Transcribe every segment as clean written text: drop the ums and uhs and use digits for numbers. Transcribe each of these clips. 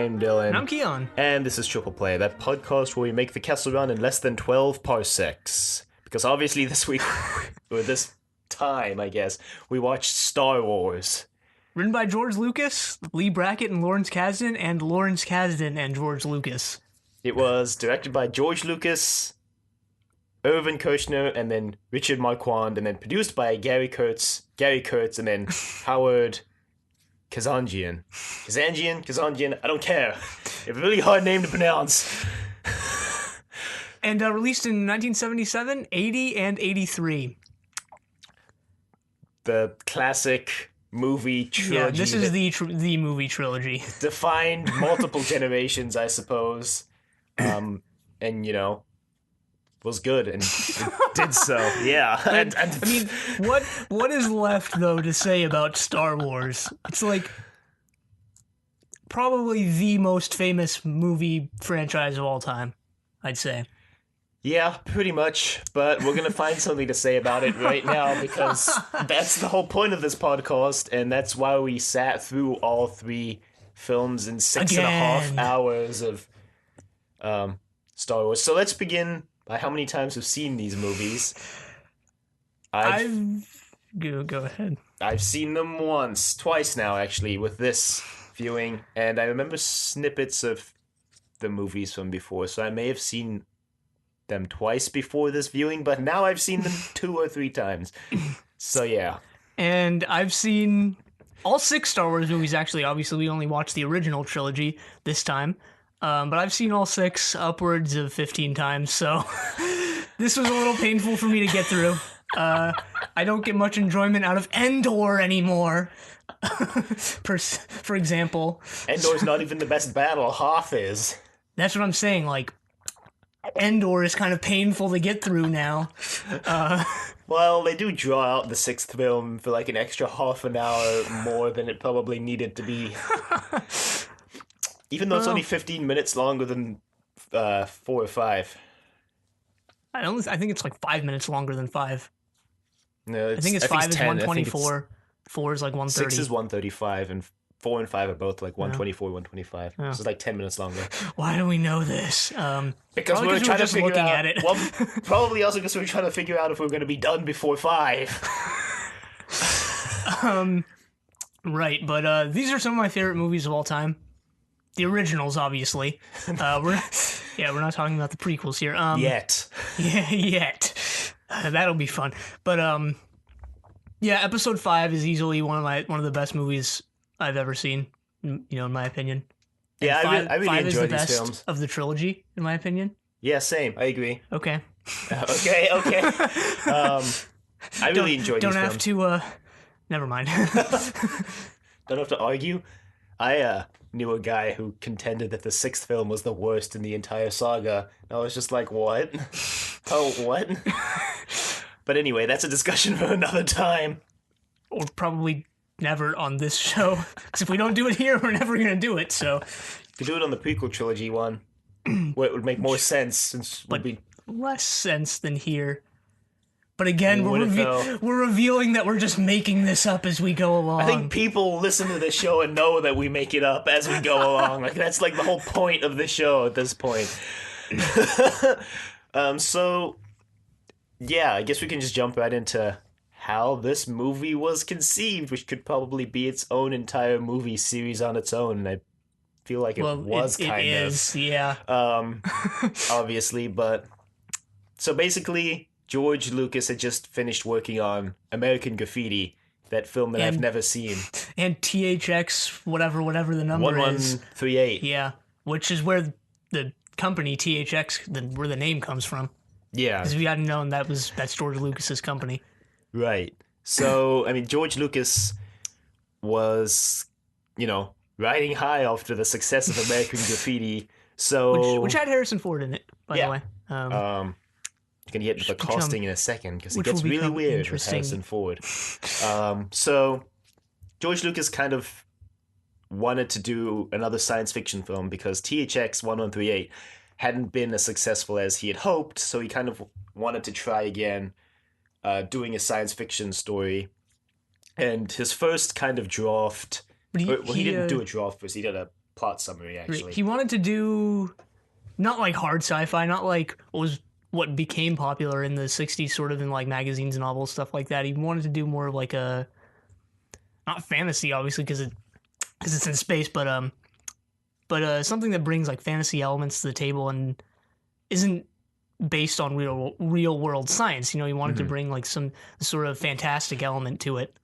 I'm Dylan. And I'm Kiyan. And this is Triple Play, that podcast where we make the Kessel Run in less than 12 parsecs. Because obviously this week, or this time, I guess, we watched Star Wars. Written by George Lucas, Lee Brackett and Lawrence Kasdan, and Lawrence Kasdan and George Lucas. It was directed by George Lucas, Irvin Kershner, and then Richard Marquand, and then produced by Gary Kurtz, and then Howard Kazanjian, I don't care. It's a really hard name to pronounce. And released in 1977, 80, and 83. The classic movie trilogy. Yeah, this is the movie trilogy. Defined multiple generations, I suppose. And, you know, was good and did so. Yeah. And I mean, what is left, though, to say about Star Wars? It's like probably the most famous movie franchise of all time, I'd say. Yeah, pretty much. But we're going to find something to say about it right now because that's the whole point of this podcast, and that's why we sat through all three films in 6.5 hours of Star Wars. So let's begin by how many times we've seen these movies. Go ahead. I've seen them twice now, actually, with this viewing, and I remember snippets of the movies from before, so I may have seen them twice before this viewing, but now I've seen them 2 or 3 times. So yeah. And I've seen all 6 Star Wars movies, actually. Obviously, we only watched the original trilogy this time. But I've seen all 6 upwards of 15 times, so this was a little painful for me to get through. I don't get much enjoyment out of Endor anymore, for example. Endor's not even the best battle, Hoth is. That's what I'm saying, like, Endor is kind of painful to get through now. Well, they do draw out the 6th film for like an extra half an hour more than it probably needed to be. Even though it's only 15 minutes longer than 4 or 5. I think it's like 5 minutes longer than 5. No, I think it's 5 is 124. 4 is like 130. 6 is 135, and 4 and 5 are both like 124, 125. So it's like 10 minutes longer. Why do we know this? Because we're trying to figure looking out. at it. Well, probably also because we're trying to figure out if we're going to be done before 5. Right, but these are some of my favorite movies of all time. The originals, obviously. We're not talking about the prequels here. Yet. Yeah, yet. That'll be fun. But yeah, Episode 5 is easily one of the best movies I've ever seen. You know, in my opinion. And Yeah, I really five enjoy is the these best films. of the trilogy, in my opinion. Yeah, same. I agree. Okay. Okay. I really enjoy these films. Don't have to. Never mind. Don't have to argue. I knew a guy who contended that the 6th film was the worst in the entire saga. And I was just like, what? Oh, what? But anyway, that's a discussion for another time. Or probably never on this show. Because if we don't do it here, we're never going to do it, so... You could do it on the prequel trilogy one, where it would make more sense, since it would be... less sense than here. But again, Would we're revealing that we're just making this up as we go along. I think people listen to this show and know that we make it up as we go along. Like, that's like the whole point of the show at this point. So, yeah, I guess we can just jump right into how this movie was conceived, which could probably be its own entire movie series on its own. And I feel like it was kind of. It is, yeah. Obviously, but... So basically... George Lucas had just finished working on American Graffiti, that film that I've never seen. And THX, whatever the number is. 1138. Yeah, which is where the company THX, where the name comes from. Yeah. Because if you hadn't known, that's George Lucas's company. Right. So, I mean, George Lucas was, riding high after the success of American Graffiti. So Which had Harrison Ford in it, by the way. Going to get to the casting in a second, because it gets really weird with Harrison Ford. So, George Lucas kind of wanted to do another science fiction film because THX 1138 hadn't been as successful as he had hoped, so he kind of wanted to try again doing a science fiction story. And his first kind of draft... he didn't do a draft first, he did a plot summary, actually. He wanted to do not like hard sci-fi, not like what became popular in the 60s, sort of in like magazines, novels, stuff like that. He wanted to do more of like a, not fantasy, obviously, because it's in space, but something that brings like fantasy elements to the table and isn't based on real world science. You know, he wanted to bring like some sort of fantastic element to it,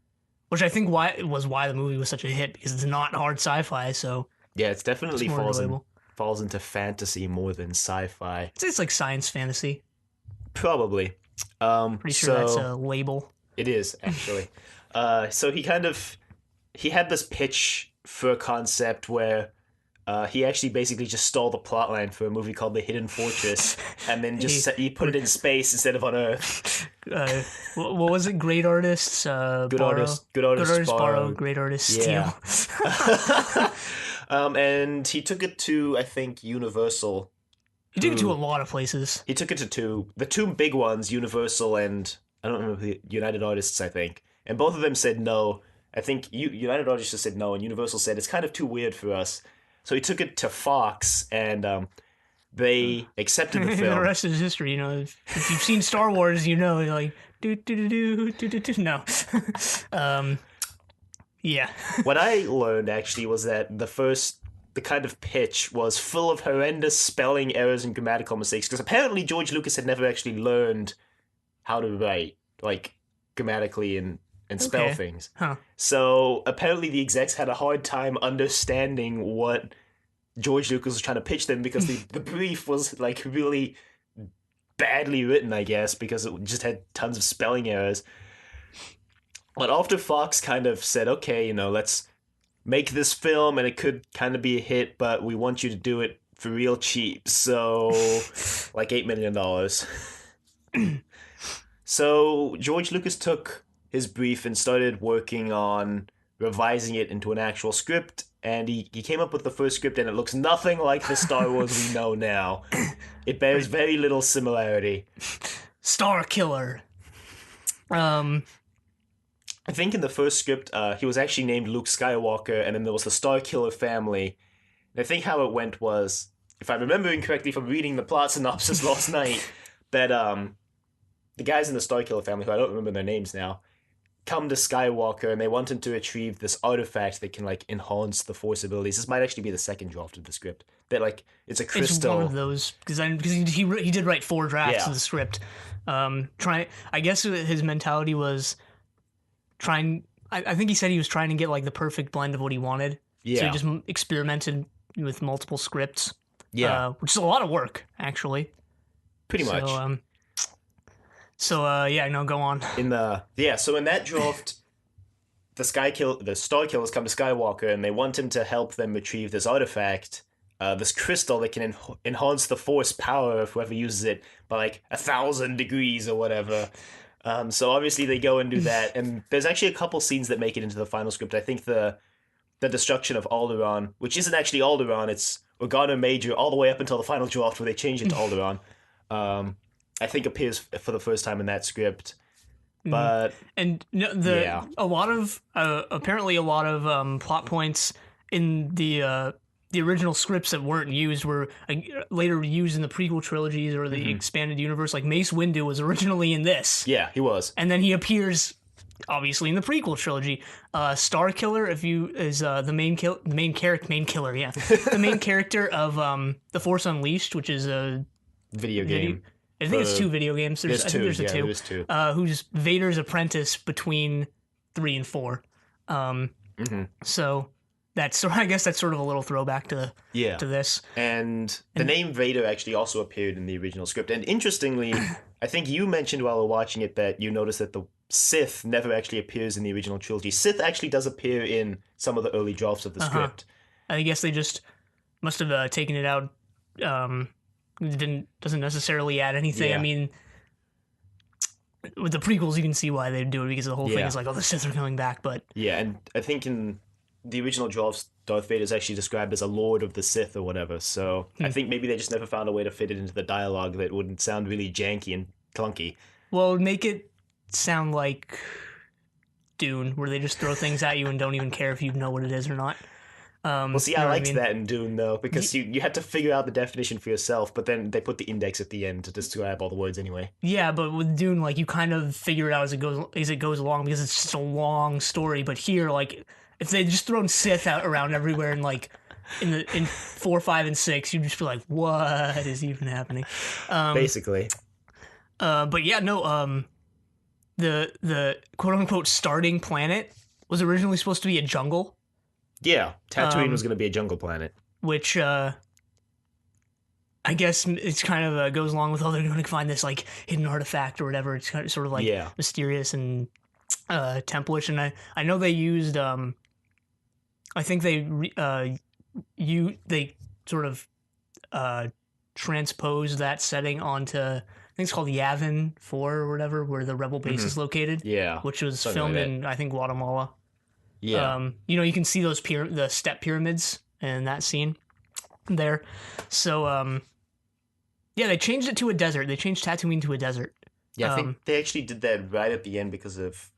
which I think why the movie was such a hit, because it's not hard sci-fi. So yeah, it's definitely falls into fantasy more than sci-fi. It's like science fantasy. Probably. Pretty sure that's a label. It is, actually. So he had this pitch for a concept where he actually basically just stole the plotline for a movie called The Hidden Fortress, and then he put it in space instead of on Earth. What was it? Great artists Good borrow. Good artists borrow. Great artists Yeah. steal. And he took it to, I think, Universal. He took it to a lot of places. He took it to the two big ones, Universal and I don't remember the United Artists, I think. And both of them said no. I think United Artists just said no, and Universal said it's kind of too weird for us. So he took it to Fox, and they accepted the film. The rest is history. You know, if you've seen Star Wars, you know, you're like no. Yeah. What I learned actually was that the kind of pitch was full of horrendous spelling errors and grammatical mistakes, because apparently George Lucas had never actually learned how to write, like, grammatically and spell things. Huh. So apparently the execs had a hard time understanding what George Lucas was trying to pitch them, because the brief was like really badly written, I guess, because it just had tons of spelling errors. But after Fox kind of said, okay, you know, let's make this film and it could kind of be a hit, but we want you to do it for real cheap. So like $8 million. So George Lucas took his brief and started working on revising it into an actual script, and he came up with the first script, and it looks nothing like the Star Wars we know now. It bears very little similarity. Star Killer. I think in the first script, he was actually named Luke Skywalker, and then there was the Star Killer family. And I think how it went was, if I'm remembering correctly from reading the plot synopsis last night, that the guys in the Star Killer family, who I don't remember their names now, come to Skywalker, and they want him to retrieve this artifact that can, like, enhance the Force abilities. This might actually be the second draft of the script. That, like, it's a crystal. It's one of those, because he did write 4 drafts of the script. I guess his mentality was I think he said he was trying to get, like, the perfect blend of what he wanted. Yeah. So he just experimented with multiple scripts. Yeah. Which is a lot of work, actually. Pretty much. Go on. So in that draft, the Star Killers come to Skywalker, and they want him to help them retrieve this artifact, this crystal that can enhance the Force power of whoever uses it by like 1,000 degrees or whatever. So obviously they go and do that, and there's actually a couple scenes that make it into the final script. I think the destruction of Alderaan, which isn't actually Alderaan, it's Organa Major, all the way up until the final draft where they change it to Alderaan. I think appears for the first time in that script, but apparently a lot of plot points in the original scripts that weren't used were later used in the prequel trilogies or the expanded universe. Like Mace Windu was originally in this. Yeah, he was, and then he appears obviously in the prequel trilogy. Star Killer, the main killer, yeah, the main character of The Force Unleashed, which is a video game. I think it's 2 video games. I think there's a 2. There's 2. Who's Vader's apprentice between 3 and 4. So I guess that's sort of a little throwback to this. And the name Vader actually also appeared in the original script. And interestingly, I think you mentioned while we were watching it that you noticed that the Sith never actually appears in the original trilogy. Sith actually does appear in some of the early drafts of the script. I guess they just must have taken it out. Doesn't necessarily add anything. Yeah. I mean, with the prequels, you can see why they do it, because the whole thing is like, oh, the Sith are coming back. But yeah, and I think in the original drafts, Darth Vader is actually described as a Lord of the Sith or whatever. So I think maybe they just never found a way to fit it into the dialogue that wouldn't sound really janky and clunky. Well, make it sound like Dune, where they just throw things at you and don't even care if you know what it is or not. Well, see, I liked that in Dune, though, because you had to figure out the definition for yourself, but then they put the index at the end to describe all the words anyway. Yeah, but with Dune, like, you kind of figure it out as it goes along because it's just a long story. But here, like, if they just thrown Sith out around everywhere and like in 4, 5, and 6, you'd just be like, what is even happening? Basically. But yeah, no. The quote unquote starting planet was originally supposed to be a jungle. Yeah, Tatooine was going to be a jungle planet. Which, I guess it's kind of goes along with, they're going to find this, like, hidden artifact or whatever. It's kind of sort of, like, mysterious and templish. And I know they used, I think they sort of transposed that setting onto, I think it's called Yavin 4 or whatever, where the rebel base is located. Yeah. Which was filmed in, I think, Guatemala. Yeah. You can see those the step pyramids in that scene there. So, yeah, they changed it to a desert. They changed Tatooine to a desert. Yeah, I think they actually did that right at the end because of,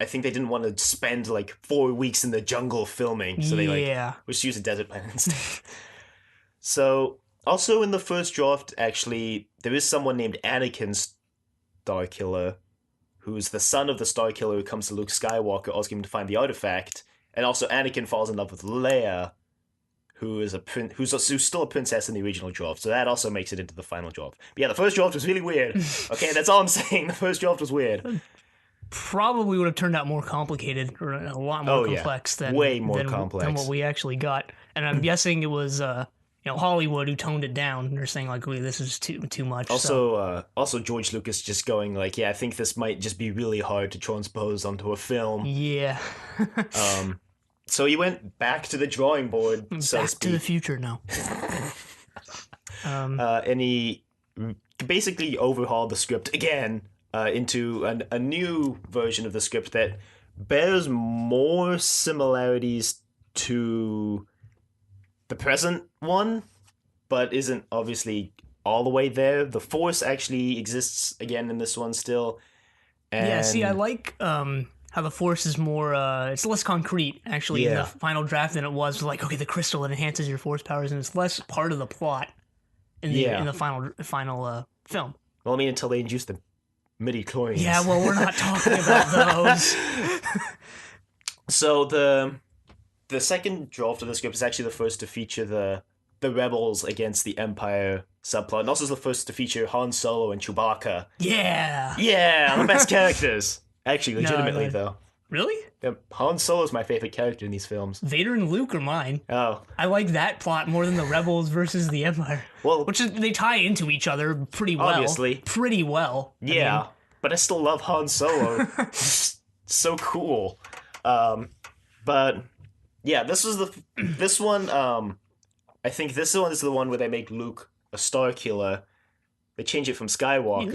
I think they didn't want to spend like 4 weeks in the jungle filming. So they just use a desert planet instead. So, also in the first draft, actually, there is someone named Anakin Starkiller, who's the son of the Starkiller who comes to Luke Skywalker, asking him to find the artifact. And also Anakin falls in love with Leia, who's still a princess in the original draft. So that also makes it into the final draft. But yeah, the first draft was really weird. Okay, that's all I'm saying. The first draft was weird. Probably would have turned out more complicated, or a lot more complex than what we actually got. And I'm guessing it was Hollywood who toned it down. They're saying like, this is too much. Also George Lucas just going like, I think this might just be really hard to transpose onto a film. Yeah. So he went back to the drawing board. Back to the future now. And he basically overhauled the script again into a new version of the script that bears more similarities to the present one, but isn't obviously all the way there. The Force actually exists again in this one still. And I like how the Force is more, it's less concrete, actually, in the final draft than it was. Like, okay, the crystal that enhances your Force powers, and it's less part of the plot in the final film. Well, I mean, until they introduce the midi-chlorians. Yeah, well, we're not talking about those. So the second draft of the script is actually the first to feature the rebels against the Empire subplot, and also is the first to feature Han Solo and Chewbacca. Yeah! Yeah, the best characters. Actually, legitimately, though. Really? Han Solo's my favorite character in these films. Vader and Luke are mine. Oh. I like that plot more than the Rebels versus the Empire. Well, they tie into each other pretty well. Obviously. Pretty well. Yeah, but I still love Han Solo. So cool. But yeah, this one. I think this one is the one where they make Luke a Star Killer. They change it from Skywalker.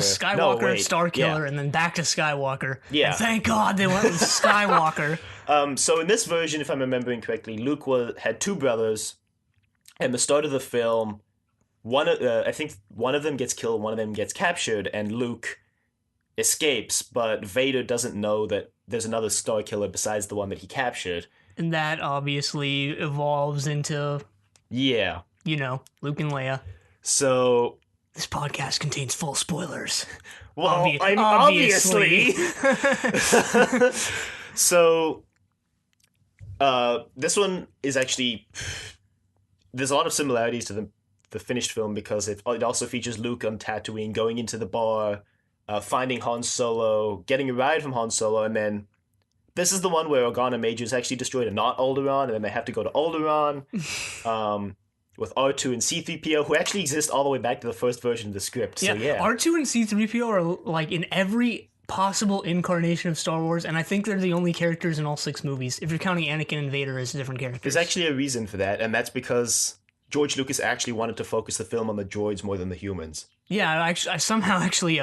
Star Killer, and then back to Skywalker. Yeah. And thank God they went with Skywalker. So in this version, if I'm remembering correctly, Luke had two brothers. At the start of the film, I think one of them gets killed, one of them gets captured, and Luke escapes. But Vader doesn't know that there's another Star Killer besides the one that he captured. And that obviously evolves into, Luke and Leia. So this podcast contains full spoilers. Well, obviously. So, this one is actually, there's a lot of similarities to the finished film because it also features Luke on Tatooine going into the bar, finding Han Solo, getting a ride from Han Solo, and then this is the one where Organa Majors actually destroyed a not Alderaan, and then they have to go to Alderaan. With R2 and C-3PO, who actually exist all the way back to the first version of the script. So, yeah. R2 and C-3PO are, like, in every possible incarnation of Star Wars, and I think they're the only characters in all 6 movies, if you're counting Anakin and Vader as different characters. There's actually a reason for that, and that's because George Lucas actually wanted to focus the film on the droids more than the humans. Yeah, I somehow actually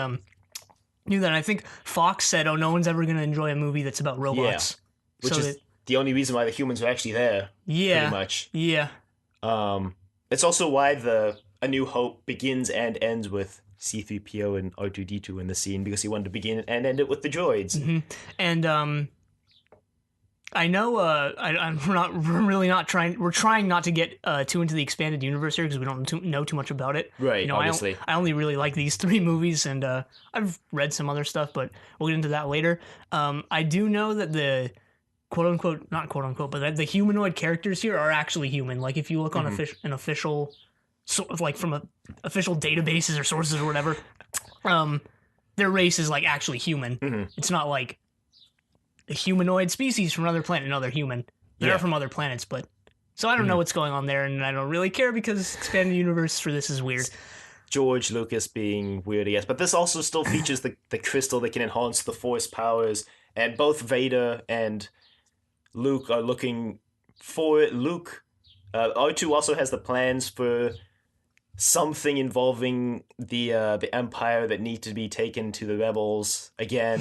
knew that. I think Fox said, no one's ever going to enjoy a movie that's about robots. Yeah. Which is the only reason why the humans are actually there, pretty much. Yeah. It's also why A New Hope begins and ends with C-3PO and R2-D2 in the scene, because he wanted to begin and end it with the droids. Mm-hmm. And I know. We're trying not to get too into the expanded universe here because we don't know too much about it. Right. You know, Obviously. I only really like these 3 movies, and I've read some other stuff, but we'll get into that later. I do know that the quote unquote, not quote unquote, but that the humanoid characters here are actually human. Like if you look on an official, sort of like from official databases or sources or whatever, their race is like actually human. It's not like a humanoid species from another planet. No, they're human. They're from other planets, but so I don't know what's going on there, and I don't really care because expanded universe for this is weird. George Lucas being weird, I guess. But this also still features the crystal that can enhance the Force powers, and both Vader and Luke are looking for it. R2 also has the plans for something involving the Empire that need to be taken to the Rebels. Again,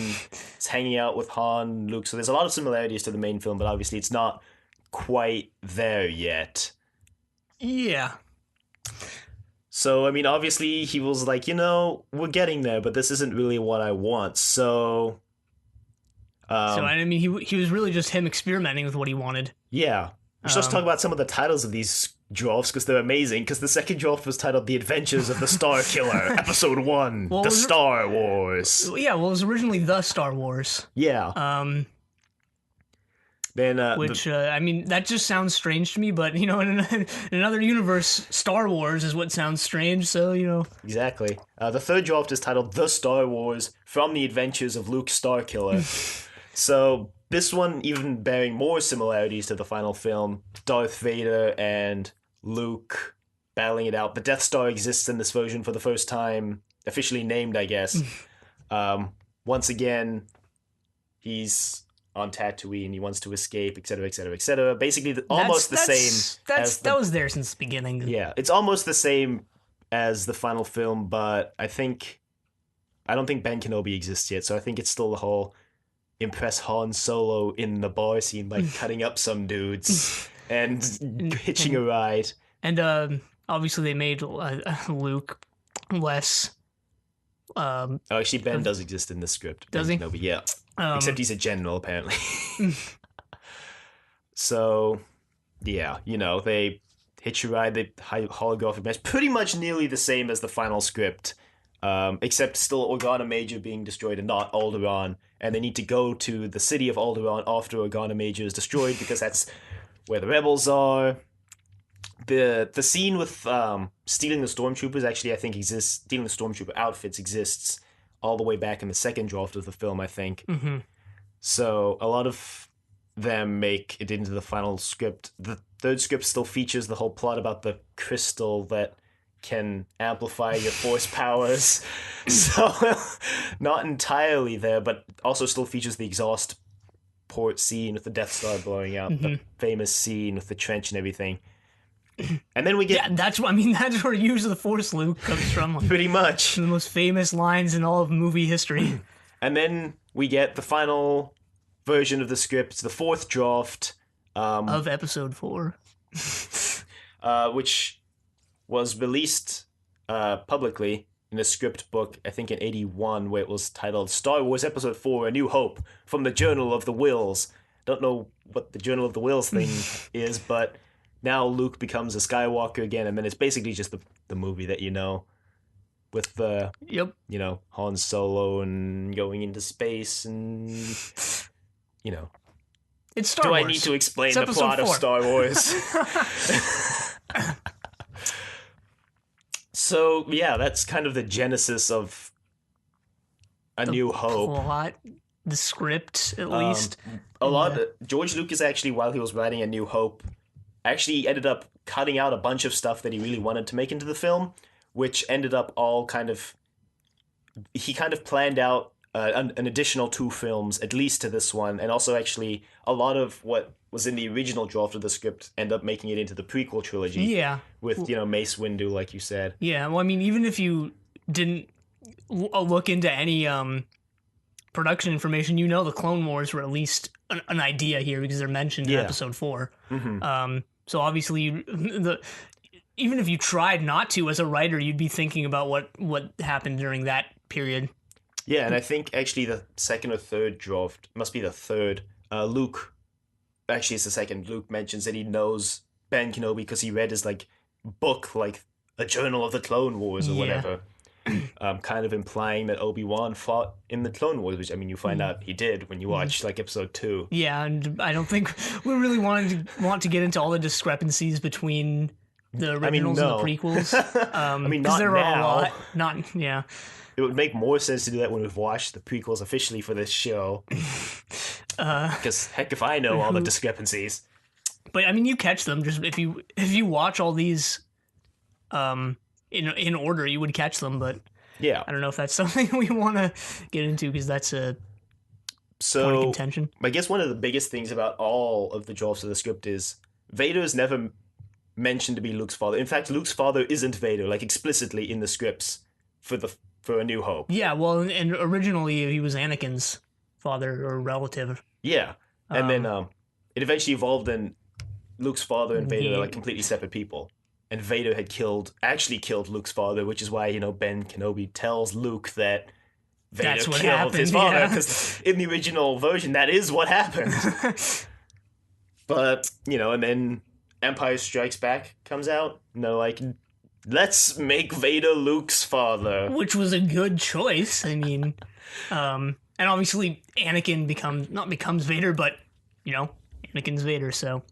it's hanging out with Han, Luke. So there's a lot of similarities to the main film, but obviously it's not quite there yet. Yeah. So, I mean, obviously he was like, we're getting there, but this isn't really what I want. So... I mean, he was really just him experimenting with what he wanted. Yeah. We should also talk about some of the titles of these drafts because they're amazing. Because the second draft was titled "The Adventures of the Star Killer," Episode 1, The Star Wars. Yeah, well, it was originally The Star Wars. Yeah. Then, I mean, that just sounds strange to me. But in another universe, Star Wars is what sounds strange. So exactly. The third draft is titled "The Star Wars: From the Adventures of Luke Starkiller." So this one even bearing more similarities to the final film, Darth Vader and Luke battling it out. The Death Star exists in this version for the first time, officially named, I guess. Once again, he's on Tatooine, he wants to escape, etc., etc., etc. Basically, almost the same. That was there since the beginning. Yeah, it's almost the same as the final film, but I don't think Ben Kenobi exists yet, so I think it's still the whole impress Han Solo in the bar scene by cutting up some dudes and hitching a ride. And obviously they made Luke less... actually, Ben does exist in the script. Does he? Kenobi, yeah. Except he's a general, apparently. So, yeah, they hitch a ride, they holographic mesh, pretty much nearly the same as the final script. Except still Organa Major being destroyed and not Alderaan, and they need to go to the city of Alderaan after Organa Major is destroyed because that's where the rebels are. The scene with stealing the stormtroopers actually I think exists. Stealing the stormtrooper outfits exists all the way back in the second draft of the film, I think. So a lot of them make it into the final script. The third script still features the whole plot about the crystal that can amplify your Force powers. So, not entirely there, but also still features the exhaust port scene with the Death Star blowing out, the famous scene with the trench and everything. And then we get... Yeah, that's where Use of the Force Luke comes from. Pretty much. The most famous lines in all of movie history. And then we get the final version of the script, the fourth draft. Of Episode 4. Which was released publicly in a script book, I think in 1981, where it was titled Star Wars Episode 4, A New Hope, from the Journal of the Whills. Don't know what the Journal of the Whills thing is, but now Luke becomes a Skywalker again, and then it's basically just the movie that with the, Han Solo and going into space and, It's Star Wars. Do I need to explain the plot of Star Wars? So, yeah, that's kind of the genesis of A New Hope. Plot, the script, at least. George Lucas actually, while he was writing A New Hope, actually ended up cutting out a bunch of stuff that he really wanted to make into the film, which ended up all he kind of planned out an additional 2 films, at least to this one, and also actually a lot of what was in the original draft of the script end up making it into the prequel trilogy. Yeah. With, Mace Windu, like you said. Yeah, well, I mean, even if you didn't look into any production information, the Clone Wars were at least an idea here because they're mentioned in Episode 4. So obviously, even if you tried not to as a writer, you'd be thinking about what happened during that period. Yeah, and I think actually the second or third draft, must be the third, Luke actually it's the second, Luke mentions that he knows Ben Kenobi because he read his like book, like a journal of the Clone Wars or whatever. Kind of implying that Obi-Wan fought in the Clone Wars, which I mean you find out he did when you watch like episode 2. Yeah, and I don't think we really want to get into all the discrepancies between the originals and the prequels. I mean, because not there now. are a lot. Not yeah. It would make more sense to do that when we've watched the prequels officially for this show. Because heck, if I know all the discrepancies. But I mean, you catch them just if you watch all these, in order, you would catch them. But yeah, I don't know if that's something we want to get into because that's a point of contention. I guess one of the biggest things about all of the drafts of the script is Vader is never mentioned to be Luke's father. In fact, Luke's father isn't Vader, like explicitly in the scripts for A New Hope. Yeah, well, and originally he was Anakin's father or relative. Yeah, and then it eventually evolved, and Luke's father and Vader are like completely separate people. And Vader had actually killed Luke's father, which is why, Ben Kenobi tells Luke that Vader killed his father, because in the original version, that is what happened. But, and then Empire Strikes Back comes out, and they're like, let's make Vader Luke's father. Which was a good choice. I mean, and obviously Anakin becomes Vader, but, Anakin's Vader, so...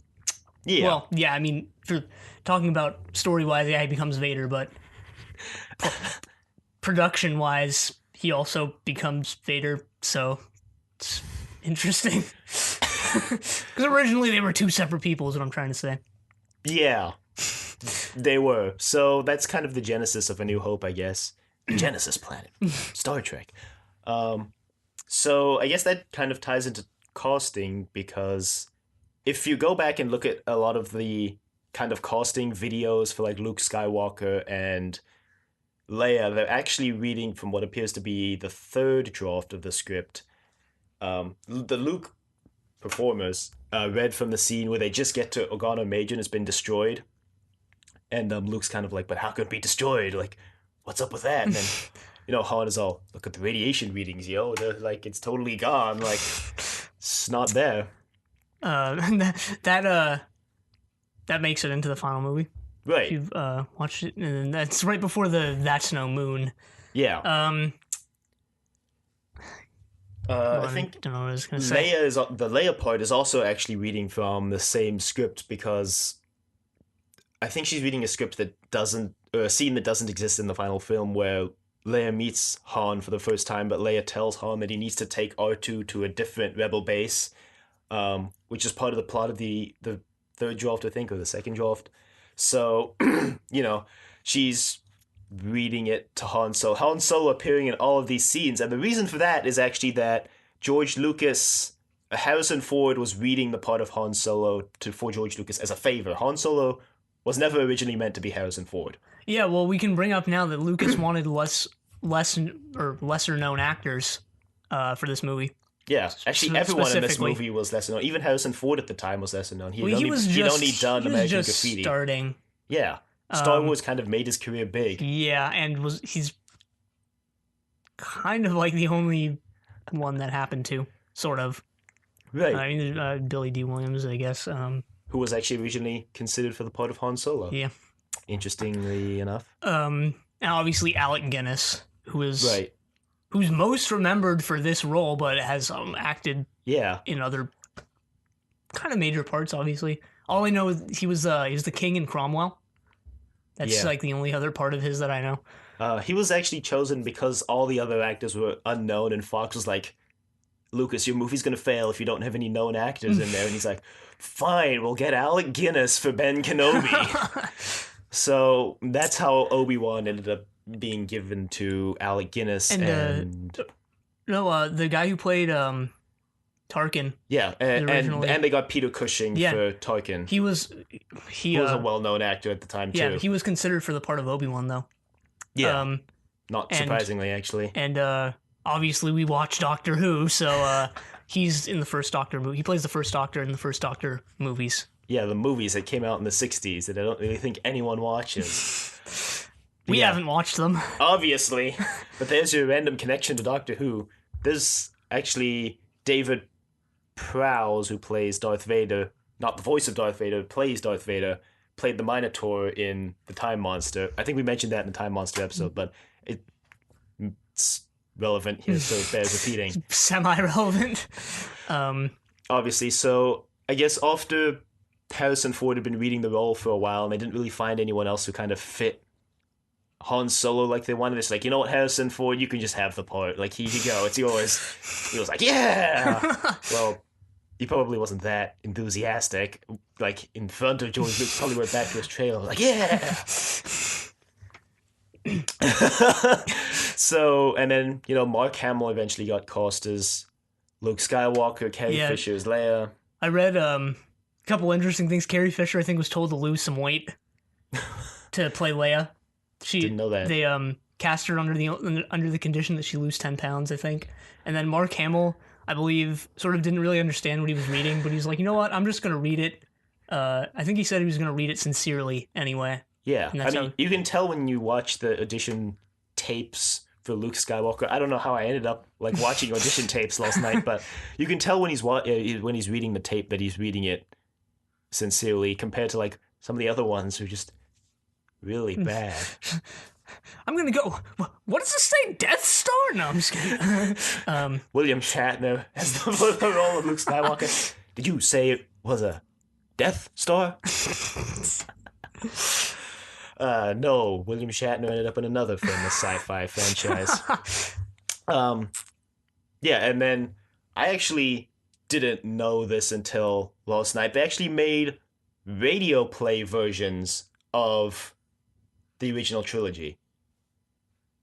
Yeah. Well, yeah, I mean, for talking about story-wise, yeah, he becomes Vader, but production-wise, he also becomes Vader, so it's interesting. Because originally they were two separate people, is what I'm trying to say. Yeah, they were. So that's kind of the genesis of A New Hope, I guess. Genesis planet. Star Trek. So I guess that kind of ties into casting, because... if you go back and look at a lot of the kind of casting videos for like Luke Skywalker and Leia, they're actually reading from what appears to be the third draft of the script. The Luke performers read from the scene where they just get to Organa Major and it's been destroyed. And Luke's kind of like, but how could it be destroyed? Like, what's up with that? And then, Han is all, look at the radiation readings, yo. They're like, it's totally gone. Like, it's not there. That makes it into the final movie. Right. If you've watched it, and that's right before That's No Moon. Yeah. I think I don't know what I was gonna say. The Leia part is also actually reading from the same script, because I think she's reading a script that a scene that doesn't exist in the final film, where Leia meets Han for the first time, but Leia tells Han that he needs to take R2 to a different rebel base. Which is part of the plot of the third draft, I think, or the second draft. So, she's reading it to Han Solo. Han Solo appearing in all of these scenes. And the reason for that is actually that Harrison Ford was reading the part of Han Solo for George Lucas as a favor. Han Solo was never originally meant to be Harrison Ford. Yeah, well, we can bring up now that Lucas wanted lesser known actors for this movie. Yeah, actually, everyone in this movie was lesser known. Even Harrison Ford at the time was lesser known. He'd only done American Graffiti. Starting. Yeah, Star Wars kind of made his career big. Yeah, and he's kind of like the only one that happened to, sort of. Right. Billy D. Williams, I guess. Who was actually originally considered for the part of Han Solo. Yeah. Interestingly enough. And obviously Alec Guinness, who is... Right. Who's most remembered for this role, but has acted in other kind of major parts, obviously. All I know is he was the king in Cromwell. That's like the only other part of his that I know. He was actually chosen because all the other actors were unknown, and Fox was like, Lucas, your movie's going to fail if you don't have any known actors in there. And he's like, fine, we'll get Alec Guinness for Ben Kenobi. So that's how Obi-Wan ended up being given to Alec Guinness and the guy who played Tarkin. Yeah, and they got Peter Cushing for Tarkin. He was a well-known actor at the time too. Yeah, he was considered for the part of Obi-Wan though. Yeah, not surprisingly actually. And obviously we watch Doctor Who, so he's in the first Doctor movie. He plays the first Doctor in the first Doctor movies. Yeah, the movies that came out in the 60s that I don't really think anyone watches. We haven't watched them. Obviously. But there's your random connection to Doctor Who. There's actually David Prowse, who plays Darth Vader, not the voice of Darth Vader, plays Darth Vader, played the Minotaur in The Time Monster. I think we mentioned that in the Time Monster episode, but it's relevant here, so it bears repeating. Semi-relevant. Obviously, so I guess after Harrison Ford had been reading the role for a while, and they didn't really find anyone else who kind of fit Han Solo like they wanted. It's like, you know what, Harrison Ford, you can just have the part. Like, here you go, it's yours. He was like, yeah! Well, he probably wasn't that enthusiastic. Like, in front of George Lucas, probably went back to his trailer, like, yeah! So, and then, Mark Hamill eventually got cast as Luke Skywalker, Carrie Fisher as Leia. I read a couple interesting things. Carrie Fisher, I think, was told to lose some weight to play Leia. She didn't know that. They cast her under the condition that she lose 10 pounds, I think. And then Mark Hamill, I believe, sort of didn't really understand what he was reading, but he's like, you know what, I'm just going to read it. I think he said he was going to read it sincerely anyway. Yeah, I mean, you can tell when you watch the audition tapes for Luke Skywalker. I don't know how I ended up watching audition tapes last night, but you can tell when he's reading the tape that he's reading it sincerely compared to some of the other ones who are just really bad. I'm gonna go. What does this say? Death Star? No, I'm just kidding. William Shatner as the role of Luke Skywalker. Did you say it was a Death Star? No, William Shatner ended up in another famous sci-fi franchise. Yeah, and then I actually didn't know this until last night. They actually made radio play versions of the original trilogy.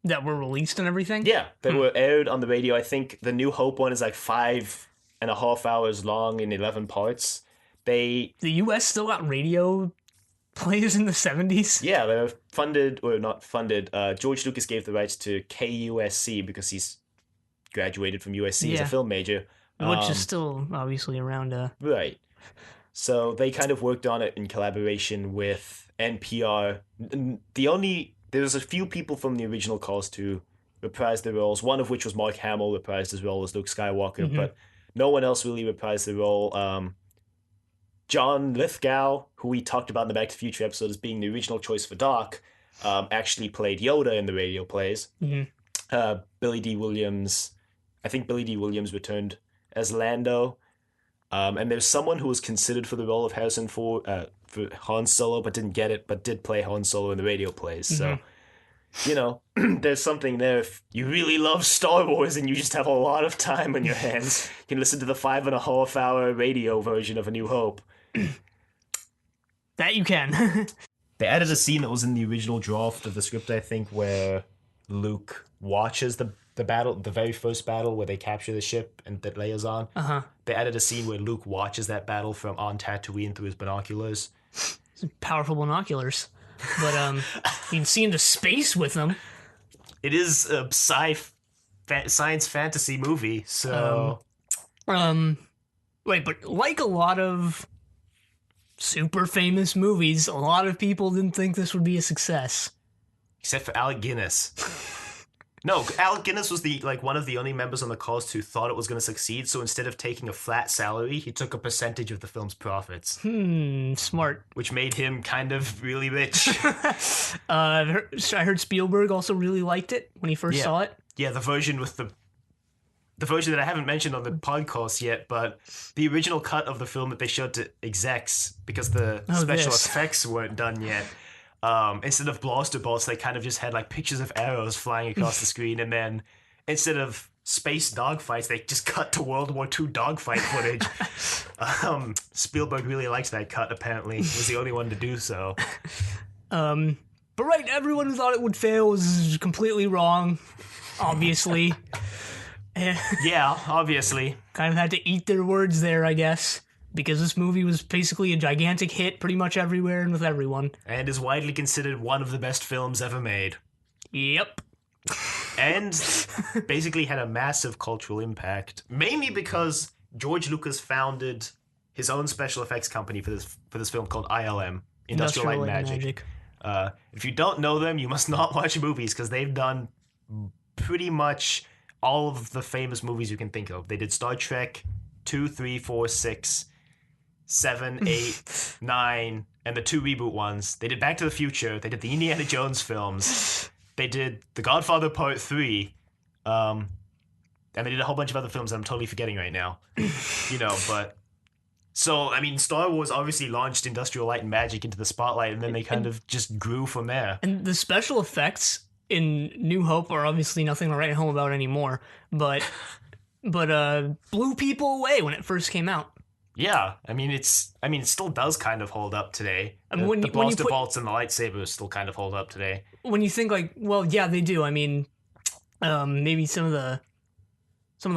That were released and everything? Yeah, they were aired on the radio. I think the New Hope one is 5.5 hours long in 11 parts. The US still got radio plays in the 70s? Yeah, they were funded, or not funded. George Lucas gave the rights to KUSC because he's graduated from USC as a film major. Which is still obviously around. Right. So they kind of worked on it in collaboration with NPR. There's a few people from the original cast who reprised their roles, one of which was Mark Hamill reprised his role as Luke Skywalker, but no one else really reprised the role. John Lithgow, who we talked about in the Back to the Future episode as being the original choice for Doc, actually played Yoda in the radio plays. Billy D. Williams, I think Billy D. Williams returned as Lando. And there's someone who was considered for the role of Harrison Ford, for Han Solo, but didn't get it, but did play Han Solo in the radio plays. So, there's something there. If you really love Star Wars and you just have a lot of time on your hands, you can listen to the 5.5 hour radio version of A New Hope. That you can. They added a scene that was in the original draft of the script, I think, where Luke watches the battle, the very first battle where they capture the ship and that Leia's on. They added a scene where Luke watches that battle from on Tatooine through his binoculars. Powerful binoculars. But you can see into space with them. It is a science fantasy movie, so... Wait, but like a lot of super famous movies, a lot of people didn't think this would be a success. Except for Alec Guinness. No, Alec Guinness was one of the only members on the cast who thought it was going to succeed, so instead of taking a flat salary, he took a percentage of the film's profits. Smart. Which made him kind of really rich. I heard Spielberg also really liked it when he first saw it. Yeah, the version with the version that I haven't mentioned on the podcast yet, but the original cut of the film that they showed to execs, because the special effects weren't done yet, instead of blaster bolts, they kind of just had pictures of arrows flying across the screen, and then instead of space dogfights, they just cut to World War II dogfight footage. Spielberg really liked that cut, apparently. He was the only one to do so. But right, everyone who thought it would fail was completely wrong, obviously. Yeah, obviously. Kind of had to eat their words there, I guess. Because this movie was basically a gigantic hit pretty much everywhere and with everyone. And is widely considered one of the best films ever made. Yep. And basically had a massive cultural impact. Mainly because George Lucas founded his own special effects company for this film called ILM, Industrial Light and Magic. If you don't know them, you must not watch movies, because they've done pretty much all of the famous movies you can think of. They did Star Trek 2, 3, 4, 6, 7, 8, 9, and the 2 reboot ones. They did Back to the Future. They did the Indiana Jones films. They did The Godfather Part 3. And they did a whole bunch of other films that I'm totally forgetting right now. But... So, I mean, Star Wars obviously launched Industrial Light and Magic into the spotlight, and then they kind of just grew from there. And the special effects in New Hope are obviously nothing to write home about anymore, but blew people away when it first came out. Yeah, it still does kind of hold up today. The blaster bolts and the lightsabers still kind of hold up today. When you think well, yeah, they do. Maybe some of the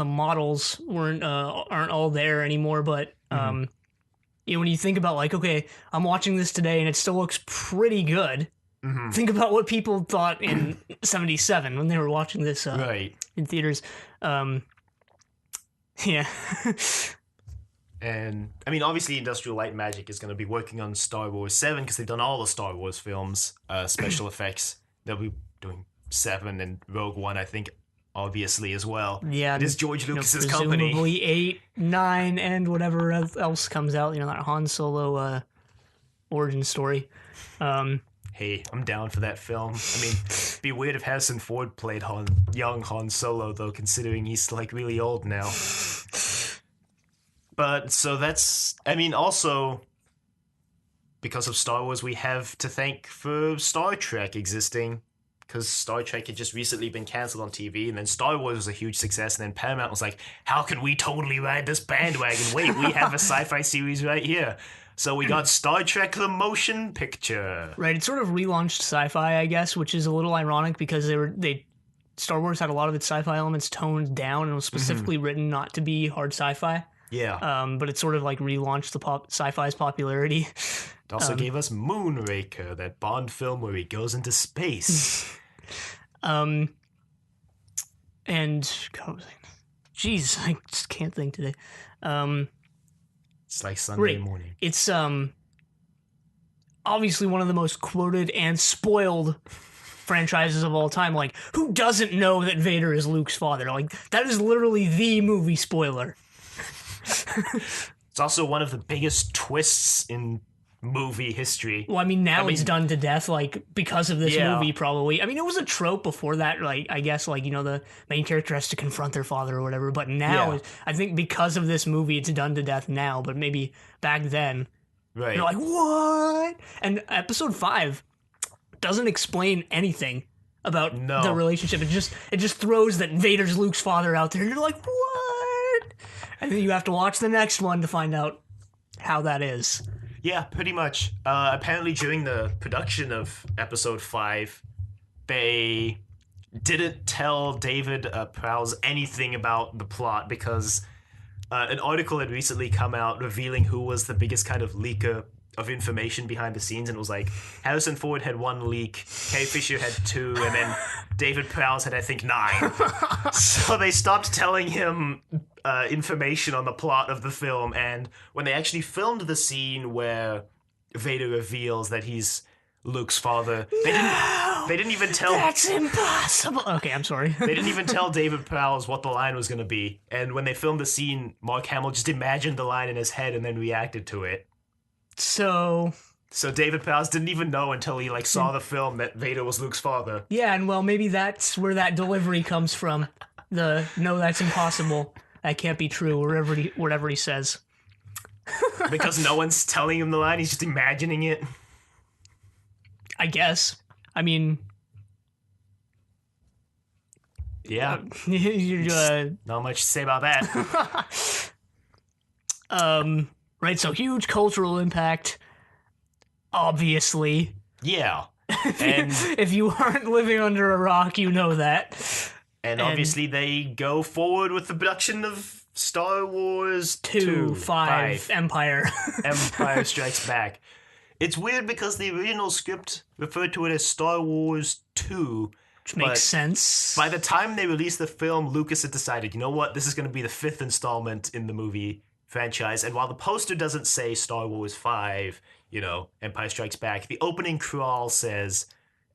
models aren't all there anymore, but when you think about okay, I'm watching this today and it still looks pretty good. Mm-hmm. Think about what people thought in '77 when they were watching this in theaters. Yeah. And obviously Industrial Light and Magic is going to be working on Star Wars 7 because they've done all the Star Wars films, special effects. They'll be doing 7 and Rogue One, I think, obviously, as well. Yeah. It is George Lucas's company. Presumably 8, 9, and whatever else comes out. That Han Solo origin story. Hey, I'm down for that film. It'd be weird if Harrison Ford played young Han Solo, though, considering he's, really old now. But, so that's... also, because of Star Wars, we have to thank for Star Trek existing, because Star Trek had just recently been cancelled on TV, and then Star Wars was a huge success, and then Paramount was like, how can we totally ride this bandwagon? Wait, we have a sci-fi series right here. So we got Star Trek the Motion Picture. Right, it sort of relaunched sci-fi, I guess, which is a little ironic because Star Wars had a lot of its sci-fi elements toned down and was specifically written not to be hard sci-fi. Yeah. But it sort of relaunched the sci-fi's popularity. It also gave us Moonraker, that Bond film where he goes into space. And jeez, I just can't think today. It's like Sunday morning. It's obviously one of the most quoted and spoiled franchises of all time. Who doesn't know that Vader is Luke's father? That is literally the movie spoiler. It's also one of the biggest twists in movie history. Well, now it's done to death, because of this movie, probably. It was a trope before that, I guess, the main character has to confront their father or whatever, but now, I think because of this movie, it's done to death now, but maybe back then, right? You're like, what? And episode 5 doesn't explain anything about the relationship. It just throws that Vader's Luke's father out there, and you're like, what? And then you have to watch the next one to find out how that is. Yeah, pretty much. Apparently during the production of episode 5, they didn't tell David Prowse anything about the plot because an article had recently come out revealing who was the biggest kind of leaker of information behind the scenes, and it was Harrison Ford had 1 leak, Carrie Fisher had 2, and then David Prowse had, I think, 9. So they stopped telling him information on the plot of the film, and when they actually filmed the scene where Vader reveals that he's Luke's father, they didn't even tell... That's impossible! Okay, I'm sorry. They didn't even tell David Prowse what the line was going to be, and when they filmed the scene, Mark Hamill just imagined the line in his head and then reacted to it. So David Prowse didn't even know until he saw the film that Vader was Luke's father. Yeah, and maybe that's where that delivery comes from. No, that's impossible. That can't be true. Whatever he says. Because no one's telling him the line. He's just imagining it. I guess. Yeah. Not much to say about that. Right, so huge cultural impact, obviously. Yeah. And if you aren't living under a rock, you know that. And obviously they go forward with the production of Star Wars 2, 5, Empire. Empire Strikes Back. It's weird because the original script referred to it as Star Wars 2. Which makes sense. By the time they released the film, Lucas had decided, you know what, this is going to be the 5th installment in the movie franchise, and while the poster doesn't say Star Wars 5, Empire Strikes Back, the opening crawl says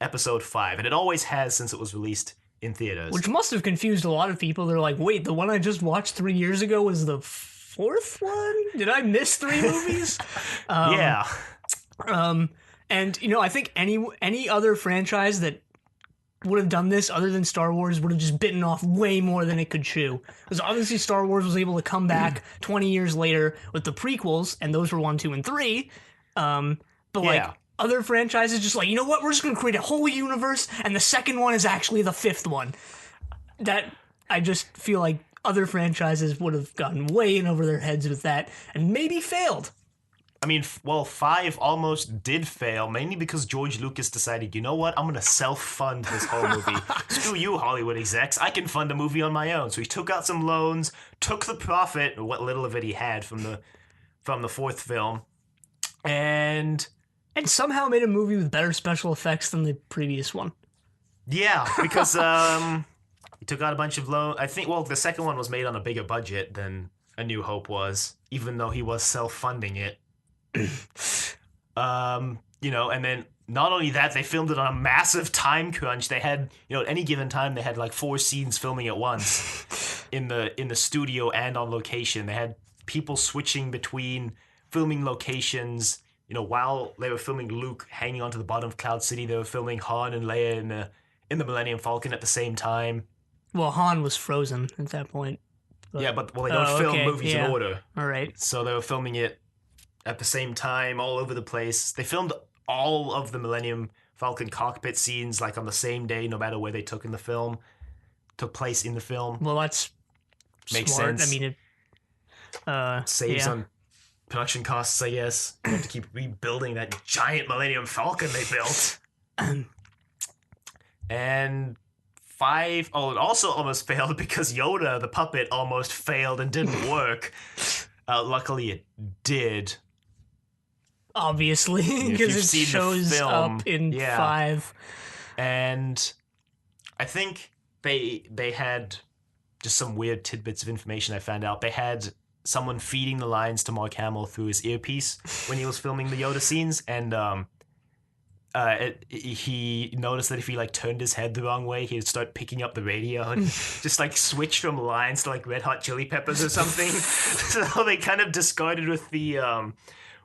Episode 5, and it always has since it was released in theaters. Which must have confused a lot of people. They're like, wait, the one I just watched 3 years ago was the fourth one? Did I miss 3 movies? Yeah. And I think any other franchise that would have done this other than Star Wars would have just bitten off way more than it could chew. Because obviously Star Wars was able to come back 20 years later with the prequels, and those were 1, 2, and 3. But like other franchises just like, you know what, we're just going to create a whole universe, and the second one is actually the 5th one. That, I just feel like other franchises would have gotten way in over their heads with that, and maybe failed. I mean, well, 5 almost did fail, mainly because George Lucas decided, you know what, I'm going to self-fund this whole movie. Screw you, Hollywood execs. I can fund a movie on my own. So he took out some loans, took the profit, or what little of it he had from the 4th film, and somehow made a movie with better special effects than the previous one. Yeah, because he took out a bunch of loans. I think, well, the second one was made on a bigger budget than A New Hope was, even though he was self-funding it. And then not only that, they filmed it on a massive time crunch. They had, at any given time, they had like 4 scenes filming at once in the studio and on location. They had people switching between filming locations. While they were filming Luke hanging onto the bottom of Cloud City, they were filming Han and Leia in the Millennium Falcon at the same time. Well, Han was frozen at that point. But they don't film movies in order. All right. So they were filming it at the same time, all over the place. They filmed all of the Millennium Falcon cockpit scenes like on the same day, no matter where they took place in the film. Well, that's makes smart. sense. I mean, it saves on production costs, I guess. You have to keep rebuilding that giant Millennium Falcon they built. And 5, it also almost failed because Yoda, the puppet, almost failed and didn't work. Luckily, it did. Obviously, because it shows up in 5. And I think they had just some weird tidbits of information I found out. They had someone feeding the lines to Mark Hamill through his earpiece when he was filming the Yoda scenes, and he noticed that if he turned his head the wrong way, he'd start picking up the radio and just switch from lines to Red Hot Chili Peppers or something. So they kind of discarded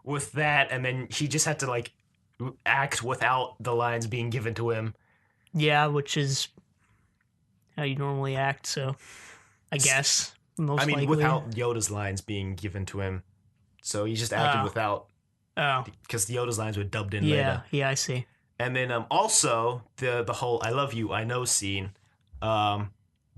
with that, and then he just had to act without the lines being given to him. Yeah, which is how you normally act. So I guess likely. Without Yoda's lines being given to him, so he just acted without. Oh, because the Yoda's lines were dubbed in later. Yeah, I see. And then also the whole "I love you, I know" scene.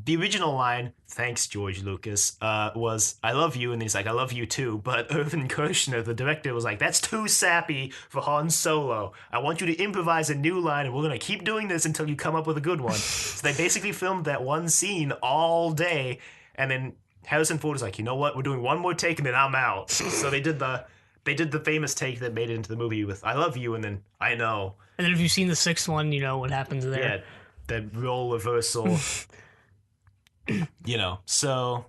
The original line, thanks George Lucas, was "I love you," and he's like, "I love you too." But Irvin Kershner, the director, was like, "That's too sappy for Han Solo. I want you to improvise a new line, and we're gonna keep doing this until you come up with a good one." So they basically filmed that one scene all day, and then Harrison Ford was like, "You know what? We're doing one more take, and then I'm out." So they did the famous take that made it into the movie with "I love you" and then "I know." And then if you've seen the 6th one, you know what happens there. Yeah, that role reversal. So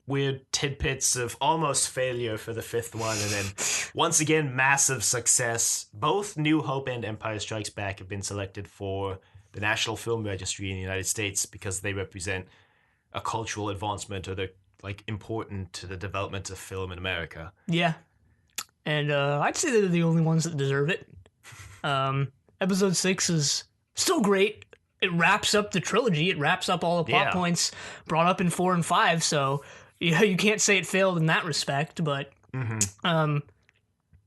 weird tidbits of almost failure for the 5th one, and then once again, massive success. Both New Hope and Empire Strikes Back have been selected for the National Film Registry in the United States because they represent a cultural advancement, or they're important to the development of film in America. Yeah. And I'd say they're the only ones that deserve it. Episode 6 is still great. It wraps up the trilogy. It wraps up all the plot points brought up in 4 and 5. So you can't say it failed in that respect. But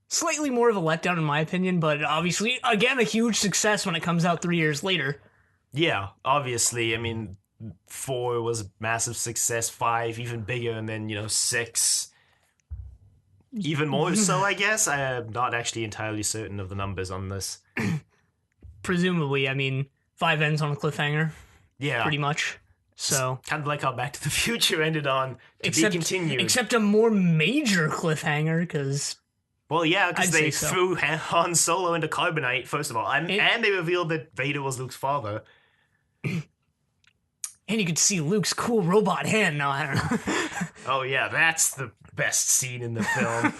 slightly more of a letdown in my opinion. But obviously, again, a huge success when it comes out 3 years later. Yeah, obviously. I mean, 4 was a massive success. 5 even bigger, and then 6 even more so. I guess I am not actually entirely certain of the numbers on this. Presumably, I mean, 5 ends on a cliffhanger. Yeah, pretty much. So it's kind of like how Back to the Future ended on be continued, except a more major cliffhanger because. Well, yeah, because they threw Han Solo into carbonite first of all, and they revealed that Vader was Luke's father. And you could see Luke's cool robot hand. No, I don't know. Oh yeah, that's the best scene in the film.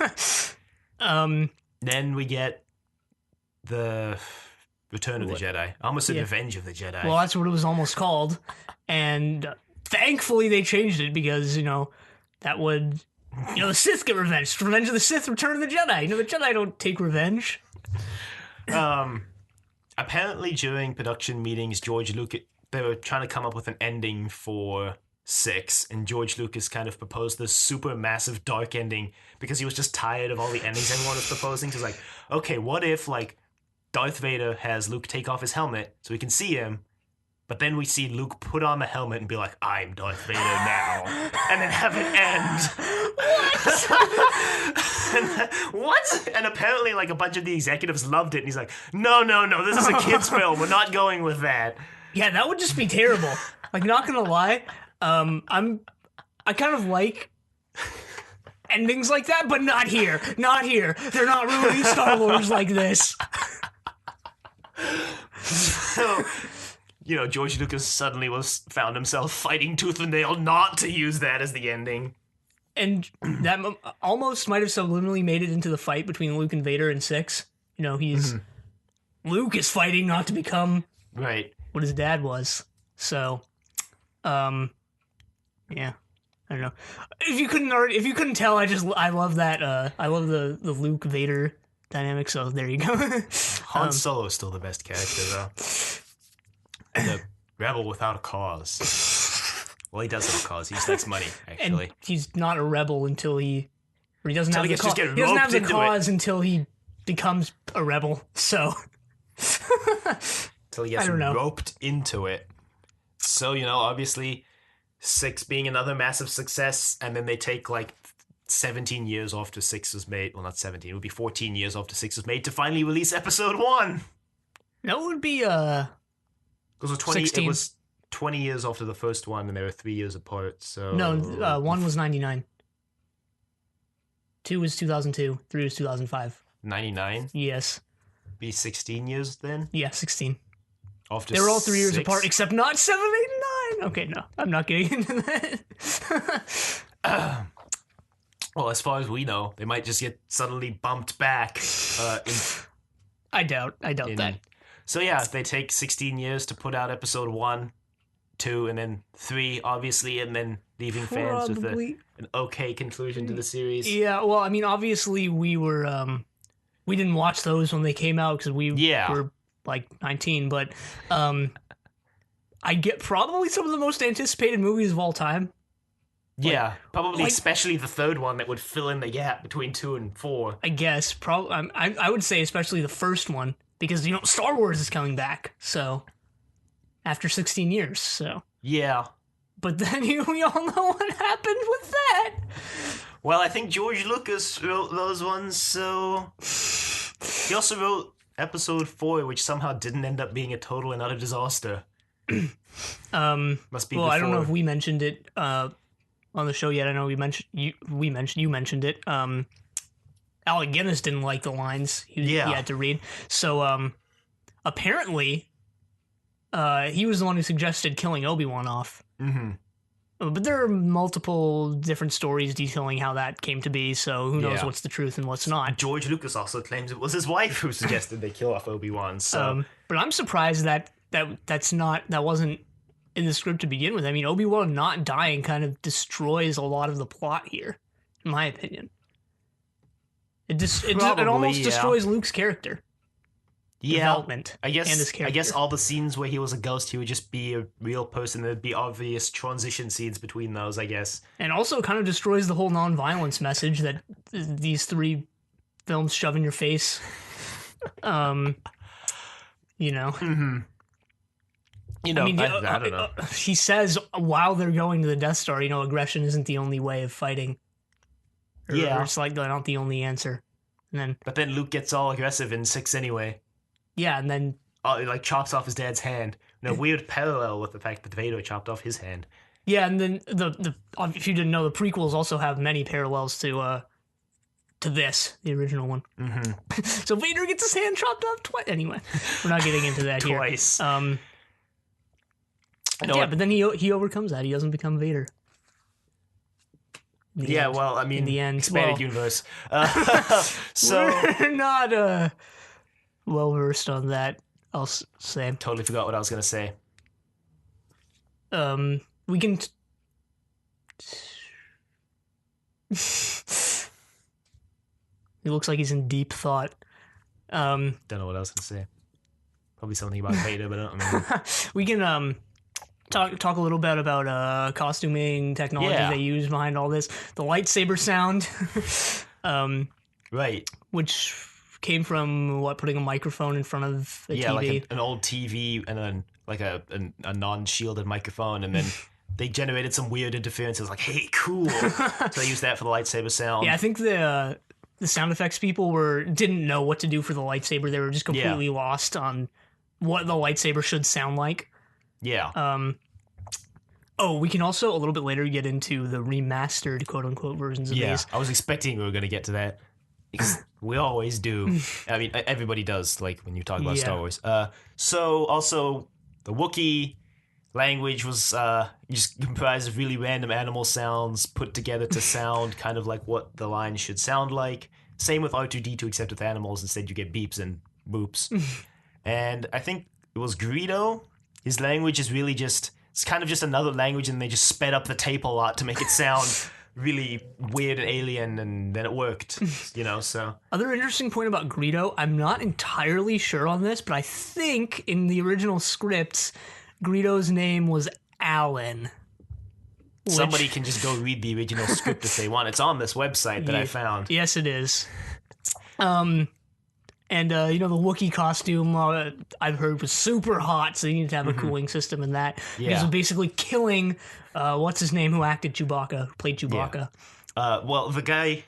Then we get the Return of the Jedi. I almost said Revenge of the Jedi. Well, that's what it was almost called. And thankfully they changed it because, that would The Sith get revenge. Revenge of the Sith, Return of the Jedi. The Jedi don't take revenge. Apparently during production meetings, George Lucas, they were trying to come up with an ending for 6, and George Lucas kind of proposed this super massive dark ending because he was just tired of all the endings everyone was proposing. So he's like, okay, what if, like, Darth Vader has Luke take off his helmet so we can see him, but then we see Luke put on the helmet and be like, I'm Darth Vader now, and then have it end. What? And apparently, like, a bunch of the executives loved it, and he's like, no, this is a kid's film. We're not going with that. Yeah, that would just be terrible. Like, not gonna lie, I kind of like endings like that, but not here. Not here. They're not ruining Star Wars like this. So, George Lucas suddenly found himself fighting tooth and nail not to use that as the ending. And that almost might have subliminally made it into the fight between Luke and Vader in 6. Luke is fighting not to become what his dad was. So, yeah, I don't know. If you couldn't tell, I love that. I love the Luke Vader dynamic. So there you go. Han Solo is still the best character, though. And the rebel without a cause. Well, he does have a cause. He just likes money, actually. And he's not a rebel until he doesn't have the cause. He doesn't have the cause until he becomes a rebel. So until he gets roped into it. So obviously, 6 being another massive success, and then they take like 17 years after 6 was made. Well, not 17. It would be 14 years after 6 was made to finally release Episode 1. That would be Because it 16. was 20 years after the first one, and they were 3 years apart. So 1 was 99. 2 was 2002. 3 was 2005. 99. Yes. Be 16 years then. Yeah, 16. After they were all 3 years 6? apart, except not 7, 8, and 9. Okay, no, I'm not getting into that. Well, as far as we know, they might just get suddenly bumped back. I doubt that. So yeah, they take 16 years to put out Episode 1, 2, and then 3, obviously, and then leaving fans with an okay conclusion to the series. Yeah, well, I mean, obviously we didn't watch those when they came out because we were like 19, but I get probably some of the most anticipated movies of all time. Yeah, probably especially the third one that would fill in the gap between 2 and 4. I guess, I would say especially the first one, because, Star Wars is coming back, so, after 16 years, so. Yeah. But then we all know what happened with that. Well, I think George Lucas wrote those ones, so... He also wrote Episode 4, which somehow didn't end up being a total and utter disaster. Must be before. I don't know if we mentioned it, on the show yet. I know you mentioned it. Alec Guinness didn't like the lines he had to read. So apparently he was the one who suggested killing Obi-Wan off. Mm-hmm. But there are multiple different stories detailing how that came to be, so who knows what's the truth and what's not. George Lucas also claims it was his wife who suggested they kill off Obi-Wan. So but I'm surprised that wasn't in the script to begin with. I mean, Obi-Wan not dying kind of destroys a lot of the plot here, in my opinion. It almost destroys Luke's character. Development. I guess, and his character. I guess all the scenes where he was a ghost, he would just be a real person. There'd be obvious transition scenes between those, I guess. And also kind of destroys the whole non-violence message that these 3 films shove in your face. Mm-hmm. I don't know. He says while they're going to the Death Star, aggression isn't the only way of fighting. Or it's like not the only answer. But then Luke gets all aggressive in 6 anyway. Yeah, and then chops off his dad's hand. Weird parallel with the fact that Vader chopped off his hand. Yeah, and then the if you didn't know, the prequels also have many parallels to this, the original one. Mm-hmm. So Vader gets his hand chopped off twice. Anyway, we're not getting into that twice. Here. But then he overcomes that. He doesn't become Vader. Well, I mean, in the end, expanded universe. So we're not well versed on that. I'll say. Totally forgot what I was gonna say. We can. He looks like he's in deep thought. Don't know what else to say. Probably something about Vader, but I don't remember. We can talk a little bit about costuming technology they use behind all this. The lightsaber sound, right, which came from putting a microphone in front of the TV. Like an old TV and then like a non-shielded microphone, and then they generated some weird interference. It was like, hey, cool. So they used that for the lightsaber sound. Yeah, I think the sound effects people didn't know what to do for the lightsaber. They were just completely lost on what the lightsaber should sound like. Yeah. We can also a little bit later get into the remastered quote unquote versions of these. I was expecting we were going to get to that because we always do. I mean, everybody does, like when you talk about Star Wars. So also the Wookiee language was just comprised of really random animal sounds put together to sound kind of like what the line should sound like. Same with R2-D2, except with animals. Instead, you get beeps and boops. And I think it was Greedo. His language is really it's kind of just another language, and they just sped up the tape a lot to make it sound really weird and alien, and then it worked, so. Other interesting point about Greedo, I'm not entirely sure on this, but I think in the original scripts, Greedo's name was Alan. Somebody can just go read the original script if they want. It's on this website that I found. Yes, it is. And, the Wookiee costume, I've heard, was super hot, so you need to have a cooling system in that. Yeah. Because it was basically killing, what's his name, who acted Chewbacca, who played Chewbacca. Yeah. Well, the guy,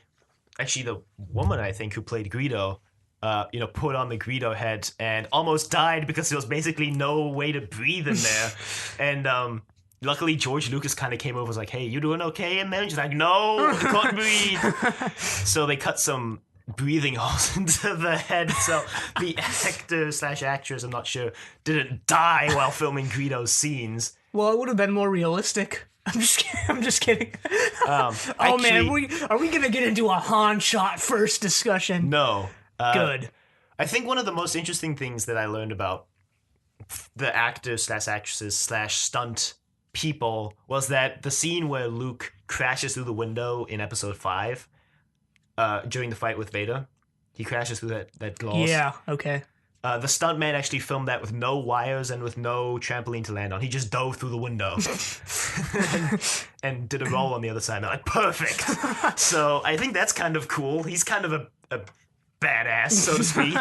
actually the woman, I think, who played Greedo, put on the Greedo head and almost died because there was basically no way to breathe in there. And, luckily, George Lucas kind of came over and was like, hey, you doing okay in there? And she's like, no, I can't breathe. So they cut some breathing holes into the head, so the actor/actress, I'm not sure, didn't die while filming Greedo's scenes. Well, it would have been more realistic. I'm just kidding. Actually, man, are we gonna get into a Han shot first discussion? No. Good. I think one of the most interesting things that I learned about the actors/actresses/stunt people was that the scene where Luke crashes through the window in Episode 5, during the fight with Vader, he crashes through that glass. Yeah, okay. The stuntman actually filmed that with no wires and with no trampoline to land on. He just dove through the window and did a roll on the other side. They're like, perfect. So I think that's kind of cool. He's kind of a badass, so to speak.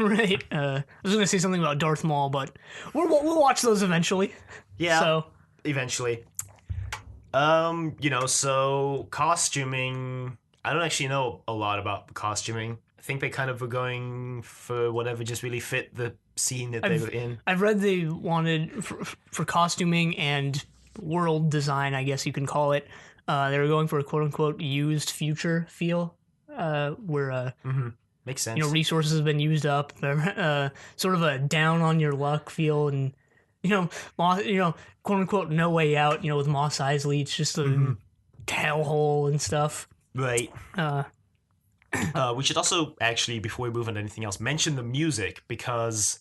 Right. I was going to say something about Darth Maul, but we'll watch those eventually. Yeah, so. Eventually. So costuming, I don't actually know a lot about costuming. I think they kind of were going for whatever just really fit the scene that they were in. I've read they wanted, for costuming and world design, I guess you can call it, they were going for a quote-unquote used future feel, where makes sense. Resources have been used up, sort of a down on your luck feel, and quote unquote no way out, with Mos Eisley, it's just a hellhole and stuff. Right. We should also actually, before we move on to anything else, mention the music because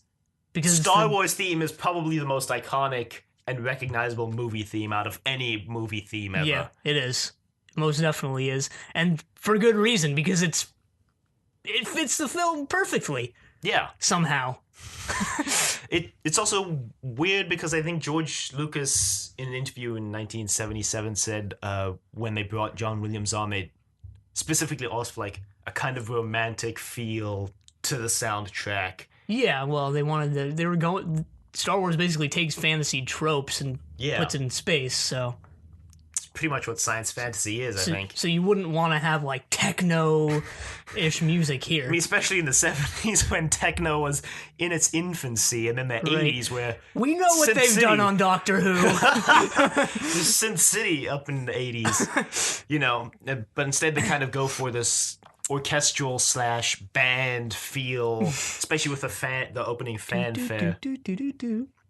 Star Wars theme is probably the most iconic and recognizable movie theme out of any movie theme ever. Yeah, it is. Most definitely is, and for good reason, because it fits the film perfectly. Yeah. Somehow. It's also weird because I think George Lucas, in an interview in 1977, said when they brought John Williams on, they specifically asked for like a kind of romantic feel to the soundtrack. Yeah, well, Star Wars basically takes fantasy tropes and puts it in space, so. Pretty much what science fantasy is, I think. So you wouldn't want to have, like, techno-ish music here. I mean, especially in the 70s when techno was in its infancy, and then the 80s where... We know what they've done on Doctor Who. There's Sin City up in the 80s, but instead they kind of go for this orchestral/band feel, especially with the opening fanfare.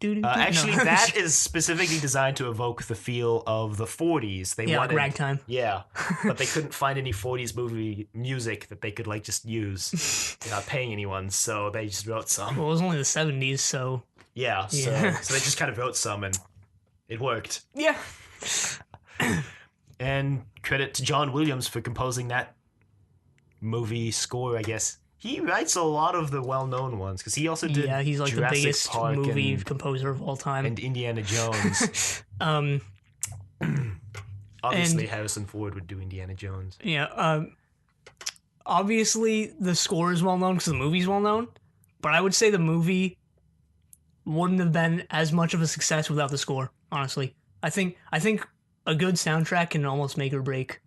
Actually, that is specifically designed to evoke the feel of the 40s. They wanted ragtime. Yeah, but they couldn't find any 40s movie music that they could just use without paying anyone, so they just wrote some. Well, it was only the 70s, so... Yeah, so they just kind of wrote some, and it worked. Yeah. And credit to John Williams for composing that movie score, I guess. He writes a lot of the well-known ones, because he also did he's like Jurassic the biggest Park movie composer of all time. And Indiana Jones. Obviously, Harrison Ford would do Indiana Jones. Yeah, obviously the score is well-known because the movie's well-known, but I would say the movie wouldn't have been as much of a success without the score, honestly. I think a good soundtrack can almost make or break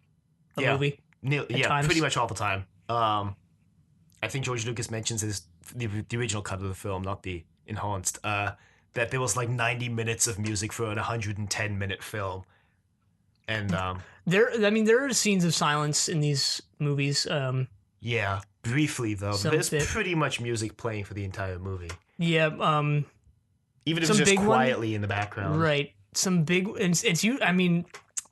a movie. Yeah, pretty much all the time. I think George Lucas mentions the original cut of the film, not the enhanced, that there was like 90 minutes of music for an 110-minute film. And there are scenes of silence in these movies. Yeah, briefly though. There's pretty much music playing for the entire movie. Yeah, even if it's just quietly in the background. Right. Some big it's you. I mean,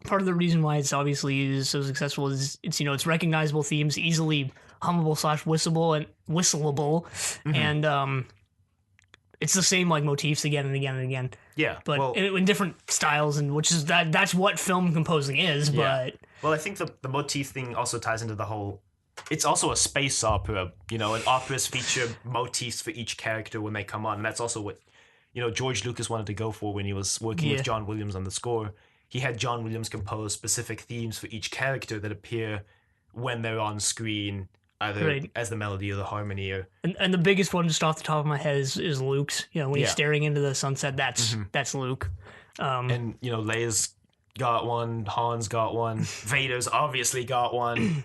part of the reason why it's obviously is so successful is it's recognizable themes, easily hummable / whistleable, and it's the same like motifs again and again and again. Yeah, but in different styles, and which is that's what film composing is. Yeah. But I think the motif thing also ties into the whole. It's also a space opera, and operas feature motifs for each character when they come on, and that's also what George Lucas wanted to go for when he was working with John Williams on the score. He had John Williams compose specific themes for each character that appear when they're on screen, either as the melody or the harmony. And the biggest one just off the top of my head is Luke's. When he's staring into the sunset, that's Luke. And Leia's got one, Han's got one, Vader's obviously got one.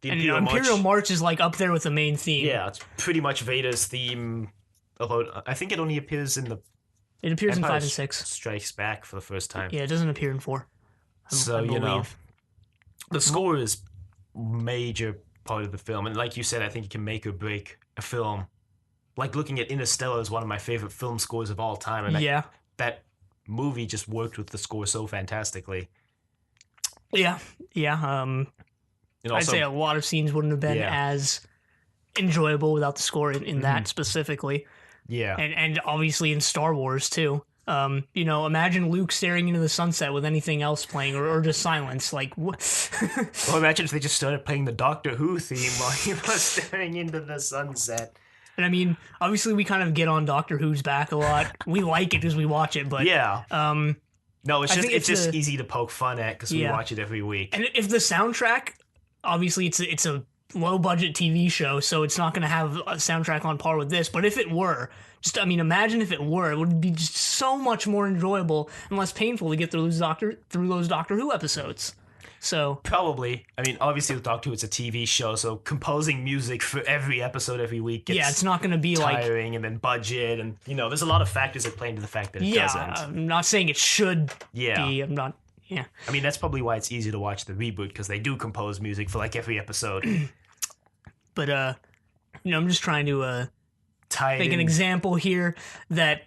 The Imperial March is like up there with the main theme. Yeah, it's pretty much Vader's theme. Although I think it only appears in It appears in 5 and 6. Strikes Back for the first time. Yeah, it doesn't appear in 4. So, the score is major part of the film. And like you said, I think it can make or break a film. Like looking at Interstellar is one of my favorite film scores of all time. And that movie just worked with the score so fantastically. Yeah. I'd say a lot of scenes wouldn't have been as enjoyable without the score in that specifically. Yeah. And obviously in Star Wars too. Imagine Luke staring into the sunset with anything else playing or just silence. Like, what? Well, imagine if they just started playing the Doctor Who theme while he was staring into the sunset. And I mean, obviously we kind of get on Doctor Who's back a lot. We like it because we watch it, but no, it's just easy to poke fun at because we watch it every week. And if the soundtrack, obviously it's a low budget TV show, so it's not going to have a soundtrack on par with this. But if it were, imagine if it were, it would be just so much more enjoyable and less painful to get through those Doctor Who episodes. So probably, I mean, obviously with Doctor Who, it's a TV show, so composing music for every episode every week gets it's not going to be tiring, and then budget, and there's a lot of factors that play into the fact that it doesn't. I'm not saying it should be. I'm not. Yeah. I mean, that's probably why it's easy to watch the reboot, because they do compose music for like every episode. But I'm just trying to make an example here that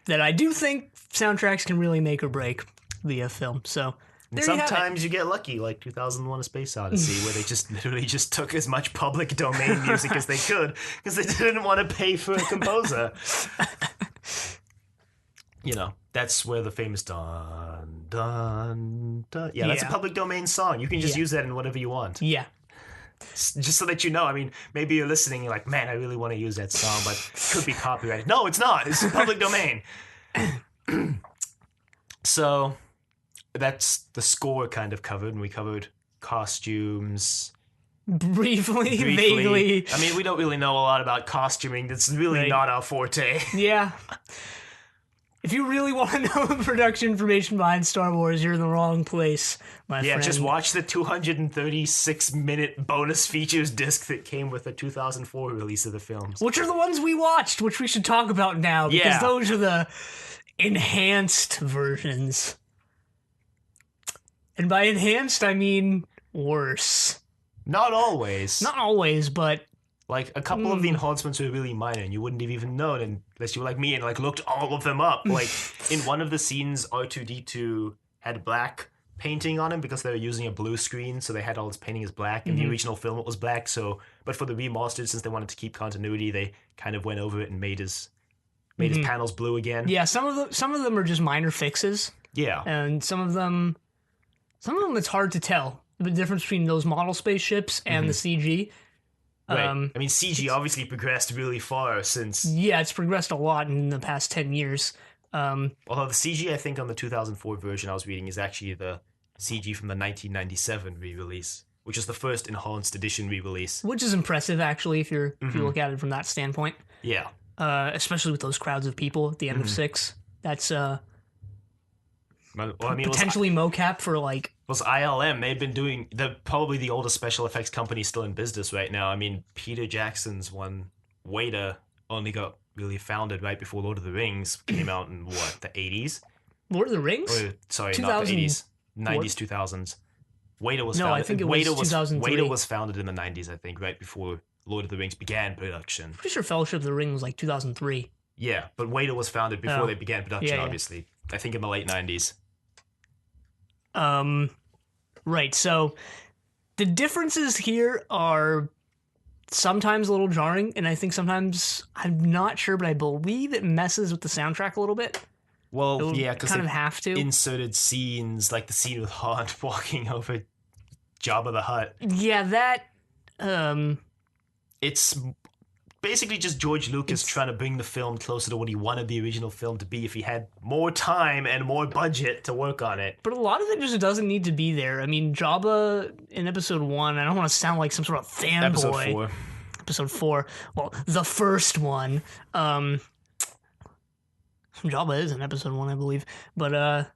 I do think soundtracks can really make or break the film. So sometimes you get lucky, like 2001: A Space Odyssey, where they just literally just took as much public domain music as they could because they didn't want to pay for a composer. That's where the famous dun dun dun. Yeah, that's a public domain song. You can just use that in whatever you want. Yeah. Just so that you know, I mean, maybe you're listening, you're like, man, I really want to use that song, but it could be copyrighted. No, it's not. It's public domain. So that's the score kind of covered, and we covered costumes. Briefly, vaguely. I mean, we don't really know a lot about costuming. That's really not our forte. Yeah. If you really want to know the production information behind Star Wars, you're in the wrong place, my friend. Yeah, just watch the 236-minute bonus features disc that came with the 2004 release of the films. Which are the ones we watched, which we should talk about now, because those are the enhanced versions. And by enhanced, I mean worse. Not always. Not always, but... Like, a couple of the enhancements are really minor, and you wouldn't have even known unless you were like me and, like, looked all of them up. Like, in one of the scenes, R2-D2 had black painting on him because they were using a blue screen, so they had all his painting as black. In the original film, it was black, but for the remastered, since they wanted to keep continuity, they kind of went over it and made his panels blue again. Yeah, some of them are just minor fixes. Yeah. And some of them some of them it's hard to tell the difference between those model spaceships and the CG. Right. I mean, CG obviously progressed really far since... Yeah, it's progressed a lot in the past 10 years. Although the CG, I think, on the 2004 version I was reading is actually the CG from the 1997 re-release, which is the first enhanced edition re-release. Which is impressive, actually, if you look at it from that standpoint. Yeah. Especially with those crowds of people at the end of 6. That's potentially mocap for, like... Was ILM, they've been doing... They're probably the oldest special effects company still in business right now. I mean, Peter Jackson's one, Vader, only got really founded right before Lord of the Rings came out in, what, the 80s? Lord of the Rings? Sorry, not the 80s. 90s, 2000s. Vader was founded... I think it was 2003. Vader was founded in the 90s, I think, right before Lord of the Rings began production. Pretty sure Fellowship of the Ring was like 2003. Yeah, but Vader was founded before they began production, obviously. I think in the late 90s. Right, so the differences here are sometimes a little jarring, and I think sometimes, I'm not sure, but I believe it messes with the soundtrack a little bit. Well, yeah, because kind of have to. Inserted scenes, like the scene with Han walking over Jabba the Hutt. Yeah, that, It's basically just George Lucas trying to bring the film closer to what he wanted the original film to be if he had more time and more budget to work on it. But a lot of it just doesn't need to be there. I mean, Jabba in Episode 1, I don't want to sound like some sort of fanboy. Episode 4. Episode 4. Well, the first one. Jabba is in Episode 1, I believe. But,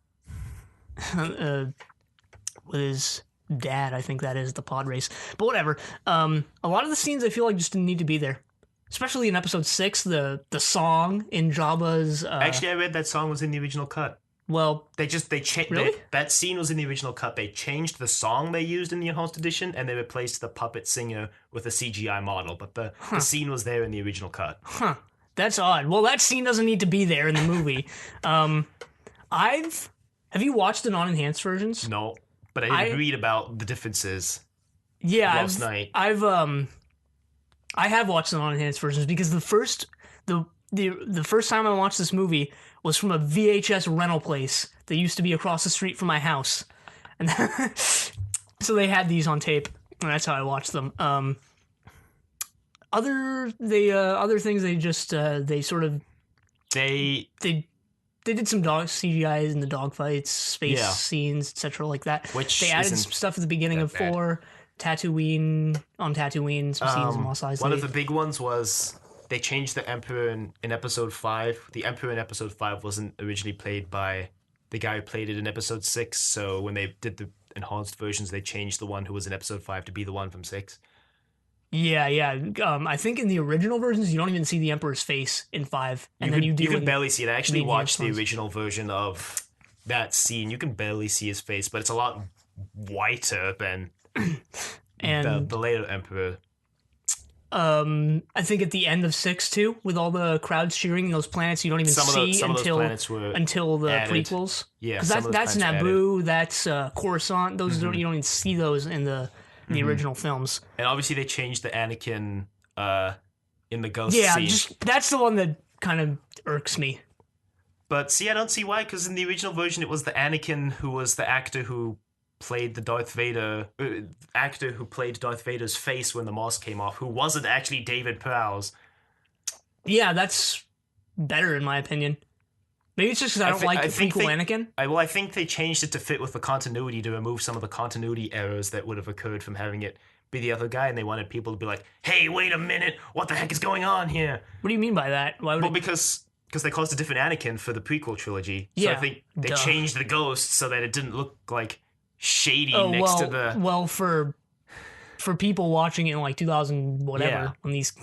with his dad, I think that is the pod race. But whatever. A lot of the scenes I feel like just didn't need to be there. Especially in Episode 6, the song in Jabba's... Actually, I read that song was in the original cut. Well... They changed... Really? That scene was in the original cut. They changed the song they used in the enhanced edition, and they replaced the puppet singer with a CGI model. But the scene was there in the original cut. Huh. That's odd. Well, that scene doesn't need to be there in the movie. Have you watched the non-enhanced versions? No, but I did read about the differences. Yeah, last night. I have watched the non-enhanced versions because the first time I watched this movie was from a VHS rental place that used to be across the street from my house, and so they had these on tape, and that's how I watched them. Other things they just they did some dog CGIs in the dogfights, space scenes, etc. like that. Which they added some stuff at the beginning of 4. Tatooine, some scenes in Mos Eisley. One of the big ones was they changed the Emperor in Episode 5. The Emperor in Episode 5 wasn't originally played by the guy who played it in Episode 6, so when they did the enhanced versions, they changed the one who was in Episode 5 to be the one from 6. Yeah. I think in the original versions, you don't even see the Emperor's face in 5. You can barely see it. I actually watched the original version of that scene. You can barely see his face, but it's a lot whiter than... and the later Emperor. I think at the end of 6 too, with all the crowds cheering and those planets you don't even see until the added. Prequels. Yeah, because that's Naboo, added. That's Coruscant. Those you don't even see those in the original films. And obviously they changed the Anakin in the ghost scene. Yeah, that's the one that kind of irks me. But see, I don't see why, because in the original version it was the Anakin who was the actor who played the Darth Vader's face when the mask came off, who wasn't actually David Prowse. Yeah, that's better in my opinion. Maybe it's just because I don't like the prequel Anakin. I think they changed it to fit with the continuity, to remove some of the continuity errors that would have occurred from having it be the other guy, and they wanted people to be like, hey, wait a minute, what the heck is going on here? What do you mean by that? Because they caused a different Anakin for the prequel trilogy. So I think they changed the ghost so that it didn't look like shady next to the... Well, for people watching it in like 2000 whatever when these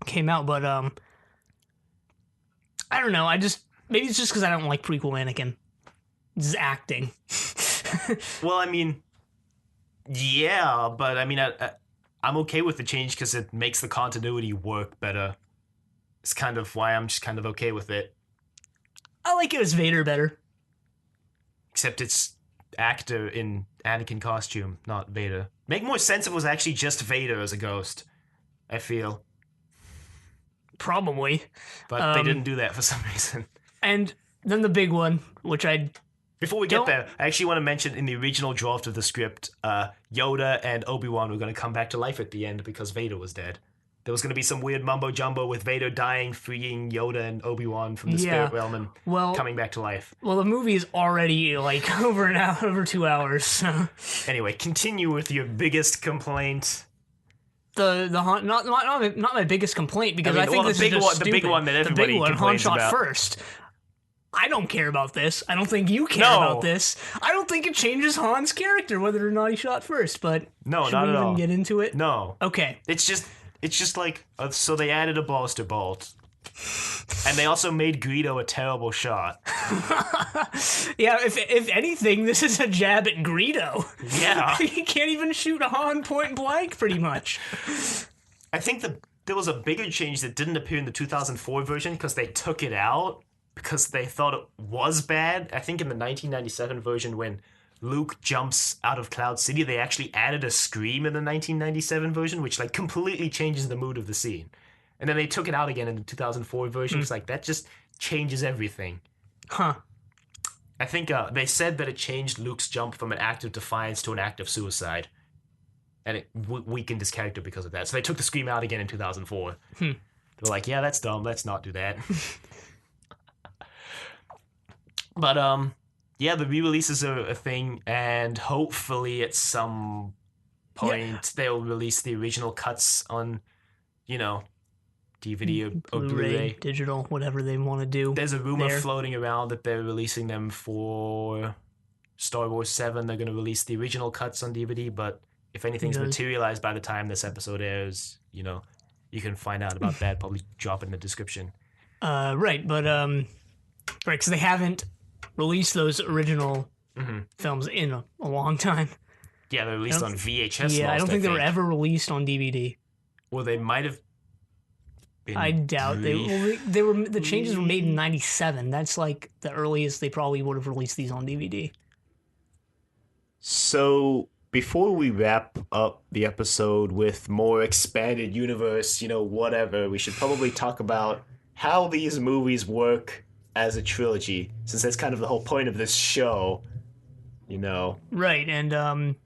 came out, but I don't know. Maybe it's just because I don't like prequel Anakin. Just acting. Well, I mean, yeah, but I mean, I'm okay with the change because it makes the continuity work better. It's kind of why I'm just kind of okay with it. I like it as Vader better. Except it's actor in Anakin costume, not Vader. Make more sense if it was actually just Vader as a ghost, I feel. Probably. But they didn't do that for some reason. And then the big one, which I Before we get there, I actually want to mention in the original draft of the script, Yoda and Obi-Wan were going to come back to life at the end because Vader was dead. There was going to be some weird mumbo-jumbo with Vader dying, freeing Yoda and Obi-Wan from the spirit realm and coming back to life. Well, the movie is already like over 2 hours. So. Anyway, continue with your biggest complaint. Not my biggest complaint, because I think this is just stupid. The big one that everybody complains Han shot about. first. I don't care about this. I don't think you care about this. I don't think it changes Han's character whether or not he shot first. But no, should not we at even all. get into it? No. Okay. It's just like so they added a blaster bolt, and they also made Greedo a terrible shot. Yeah, if anything, this is a jab at Greedo. Yeah, he can't even shoot Han point blank, pretty much. I think there was a bigger change that didn't appear in the 2004 version because they took it out because they thought it was bad. I think in the 1997 version, when Luke jumps out of Cloud City, they actually added a scream in the 1997 version, which like completely changes the mood of the scene. And then they took it out again in the 2004 version. It's like, that just changes everything. Huh. I think they said that it changed Luke's jump from an act of defiance to an act of suicide. And it weakened his character because of that. So they took the scream out again in 2004. They're like, yeah, that's dumb. Let's not do that. But, yeah, the re-releases are a thing, and hopefully at some point they'll release the original cuts on, DVD or Blu-ray. Digital, whatever they want to do. There's a rumor floating around that they're releasing them for Star Wars 7. They're going to release the original cuts on DVD, but if anything's materialized by the time this episode airs, you can find out about that. Probably drop it in the description. Right, but, because they haven't released those original films in a long time. Yeah, they're released on VHS. Yeah, I don't think they were ever released on DVD. Well, they might have been. I doubt they were. The changes were made in '97. That's like the earliest they probably would have released these on DVD. So before we wrap up the episode with more expanded universe, whatever, we should probably talk about how these movies work as a trilogy, since that's kind of the whole point of this show, Right, and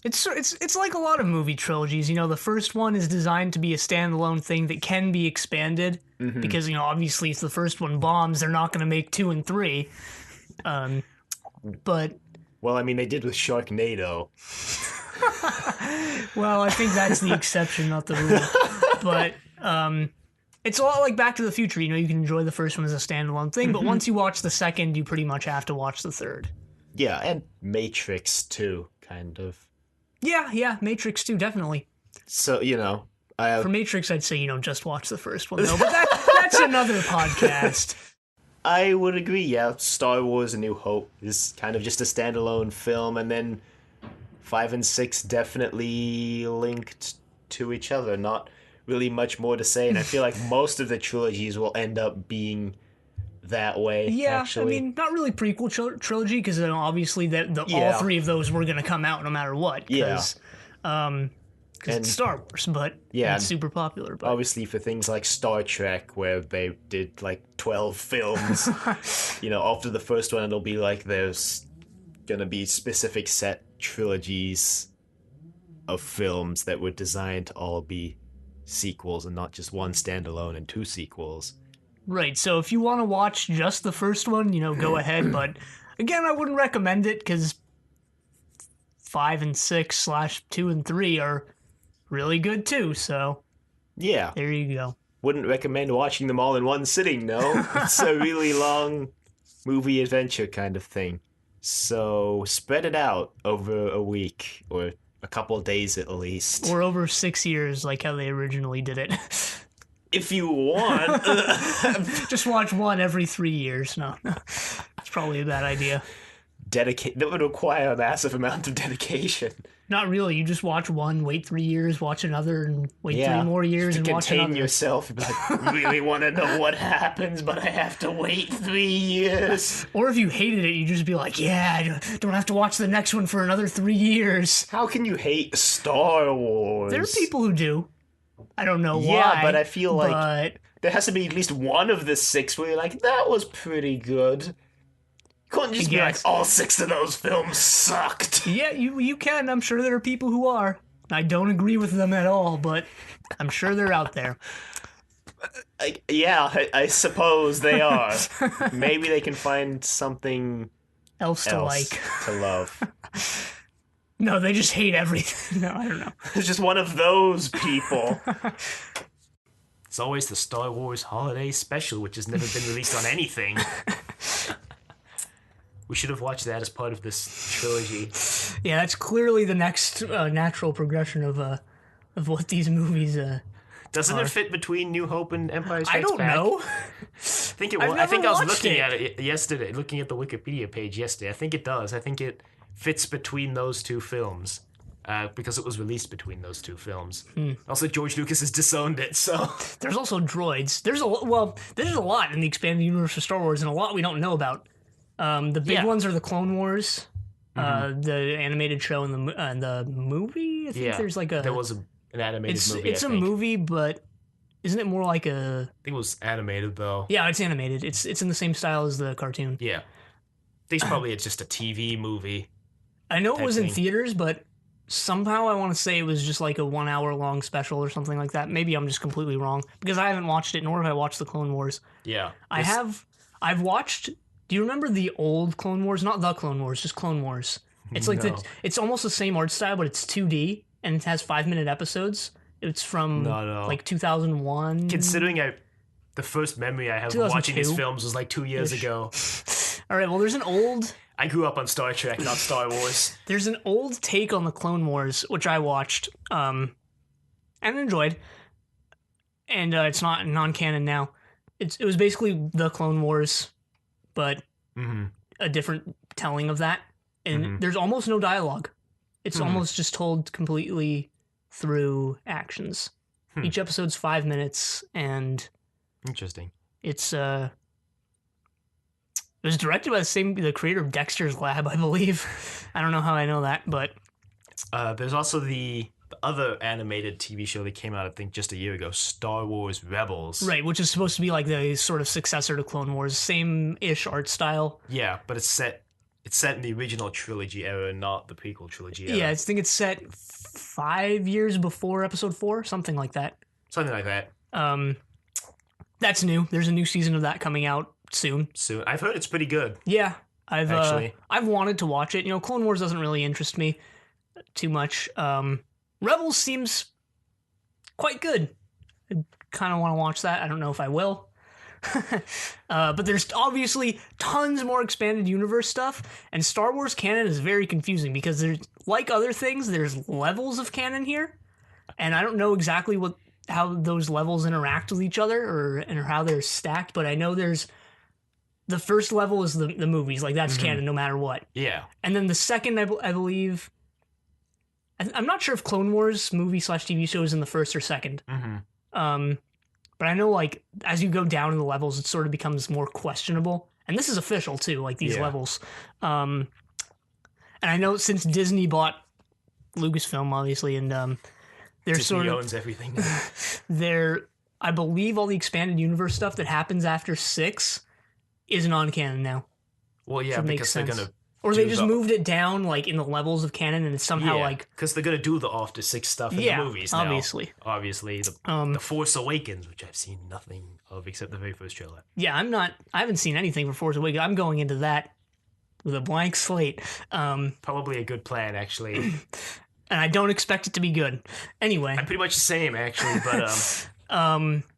it's like a lot of movie trilogies. The first one is designed to be a standalone thing that can be expanded, because obviously if the first one bombs, they're not going to make 2 and 3. But well, I mean, they did with Sharknado. Well, I think that's the exception, not the rule. But it's a lot like Back to the Future. You can enjoy the first one as a standalone thing, but once you watch the second, you pretty much have to watch the third. Yeah, and Matrix too, kind of. Yeah, Matrix too, definitely. So, for Matrix, I'd say, just watch the first one, though, but that's another podcast. I would agree, yeah. Star Wars A New Hope is kind of just a standalone film, and then 5 and 6 definitely linked to each other. Not really much more to say, and I feel like most of the trilogies will end up being that way. Yeah, actually. I mean, not really prequel trilogy, because obviously all 3 of those were going to come out no matter what. Because it's Star Wars, but it's super popular. But obviously for things like Star Trek, where they did like 12 films, after the first one, it'll be like there's going to be specific set trilogies of films that were designed to all be sequels and not just one standalone and 2 sequels. Right, so if you want to watch just the first one, go ahead, but again, I wouldn't recommend it, because 5 and 6 / 2 and 3 are really good too, so yeah, there you go. Wouldn't recommend watching them all in one sitting, no. It's a really long movie adventure kind of thing. So spread it out over a week, or a couple of days at least. Or over 6 years, like how they originally did it. If you want. Just watch one every 3 years. No. It's probably a bad idea. That would require a massive amount of dedication. Not really. You just watch one, wait 3 years, watch another, and wait 3 more years, and watch another. Contain yourself. I really want to know what happens, but I have to wait 3 years. Or if you hated it, you just be like, I don't have to watch the next one for another 3 years. How can you hate Star Wars? There are people who do. I don't know why. Yeah, but I feel like there has to be at least one of the 6 where you're like, that was pretty good. Couldn't just be like, all 6 of those films sucked. Yeah, you can. I'm sure there are people who are. I don't agree with them at all, but I'm sure they're out there. I suppose they are. Maybe they can find something else to like. To love. No, they just hate everything. No, I don't know. It's just one of those people. It's always the Star Wars Holiday Special, which has never been released on anything. We should have watched that as part of this trilogy. Yeah, that's clearly the next natural progression of what these movies Doesn't it fit between New Hope and Empire Strikes Back? I don't know. I think I was looking at it yesterday, looking at the Wikipedia page yesterday. I think it does. I think it fits between those 2 films. Because it was released between those 2 films. Also, George Lucas has disowned it, so... There's also droids. There's a lot in the expanded universe of Star Wars, and a lot we don't know about. The big ones are the Clone Wars, the animated show, and the movie. I think there's like there was an animated movie. It's a movie, but isn't it more like a? I think it was animated though. Yeah, it's animated. It's in the same style as the cartoon. Yeah, I think it's probably just a TV movie. I know it was in theaters, but somehow I want to say it was just like a 1 hour long special or something like that. Maybe I'm just completely wrong because I haven't watched it, nor have I watched the Clone Wars. Yeah, I've watched. Do you remember the old Clone Wars? Not the Clone Wars, just Clone Wars. It's like it's almost the same art style, but it's 2D and it has 5-minute episodes. It's from like 2001. Considering the first memory I have of watching these films was like 2 years ago. All right, well, there's an old. I grew up on Star Trek, not Star Wars. There's an old take on the Clone Wars, which I watched and enjoyed, and it's not non-canon now. It was basically the Clone Wars, but a different telling of that. And there's almost no dialogue. It's almost just told completely through actions. Each episode's 5 minutes, and interesting. It was directed by the creator of Dexter's Lab, I believe. I don't know how I know that, but there's also the other animated TV show that came out, I think, just a year ago, Star Wars Rebels. Right, which is supposed to be like the sort of successor to Clone Wars, same-ish art style. Yeah, but it's set in the original trilogy era, not the prequel trilogy era. Yeah, I think it's set 5 years before Episode 4, something like that. Something like that. That's new. There's a new season of that coming out soon. I've heard it's pretty good. Yeah, I've wanted to watch it. You know, Clone Wars doesn't really interest me too much. Rebels seems quite good. I kind of want to watch that. I don't know if I will. But there's obviously tons more expanded universe stuff, and Star Wars canon is very confusing because there's, like other things, there's levels of canon here, and I don't know exactly how those levels interact with each other or how they're stacked, but I know there's the first level is the movies, like that's canon no matter what. Yeah. And then the second, I believe, I'm not sure if Clone Wars movie/TV show is in the first or second. But I know, like, as you go down in the levels, it sort of becomes more questionable. And this is official, too, like, these levels. And I know since Disney bought Lucasfilm, obviously, and they're Disney owns everything. I believe all the expanded universe stuff that happens after 6 is non-canon now. Well, yeah, because they're going to... Or they just moved it down, like, in the levels of canon, and it's somehow, like... because they're going to do the After 6 stuff in the movies now. Obviously. Obviously, the Force Awakens, which I've seen nothing of except the very first trailer. Yeah, I haven't seen anything for Force Awakens. I'm going into that with a blank slate. Probably a good plan, actually. And I don't expect it to be good. Anyway. I'm pretty much the same, actually, but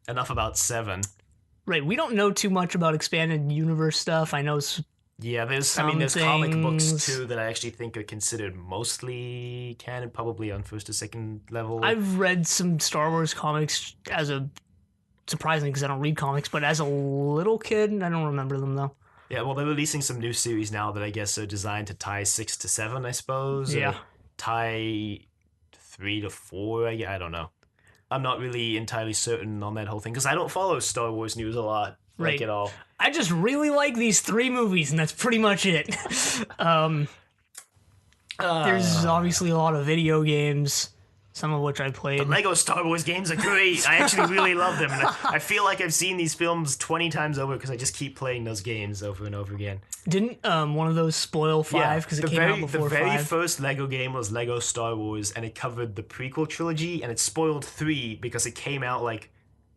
enough about 7. Right, we don't know too much about expanded universe stuff. I know... Yeah, there's comic books too that I actually think are considered mostly canon, probably on first or second level. I've read some Star Wars comics surprisingly because I don't read comics, but as a little kid, I don't remember them though. Yeah, well, they're releasing some new series now that I guess are designed to tie 6 to 7, I suppose. Yeah. Or tie 3 to 4, I don't know. I'm not really entirely certain on that whole thing because I don't follow Star Wars news a lot. Right. Like at all. I just really like these 3 movies, and that's pretty much it. There's obviously a lot of video games. some of which I played. The Lego Star Wars games are great. I actually really love them. And I feel like I've seen these films 20 times over because I just keep playing those games over and over again. Didn't one of those spoil 5 because it came out before 5? The very first Lego game was Lego Star Wars, and it covered the prequel trilogy, and it spoiled 3 because it came out like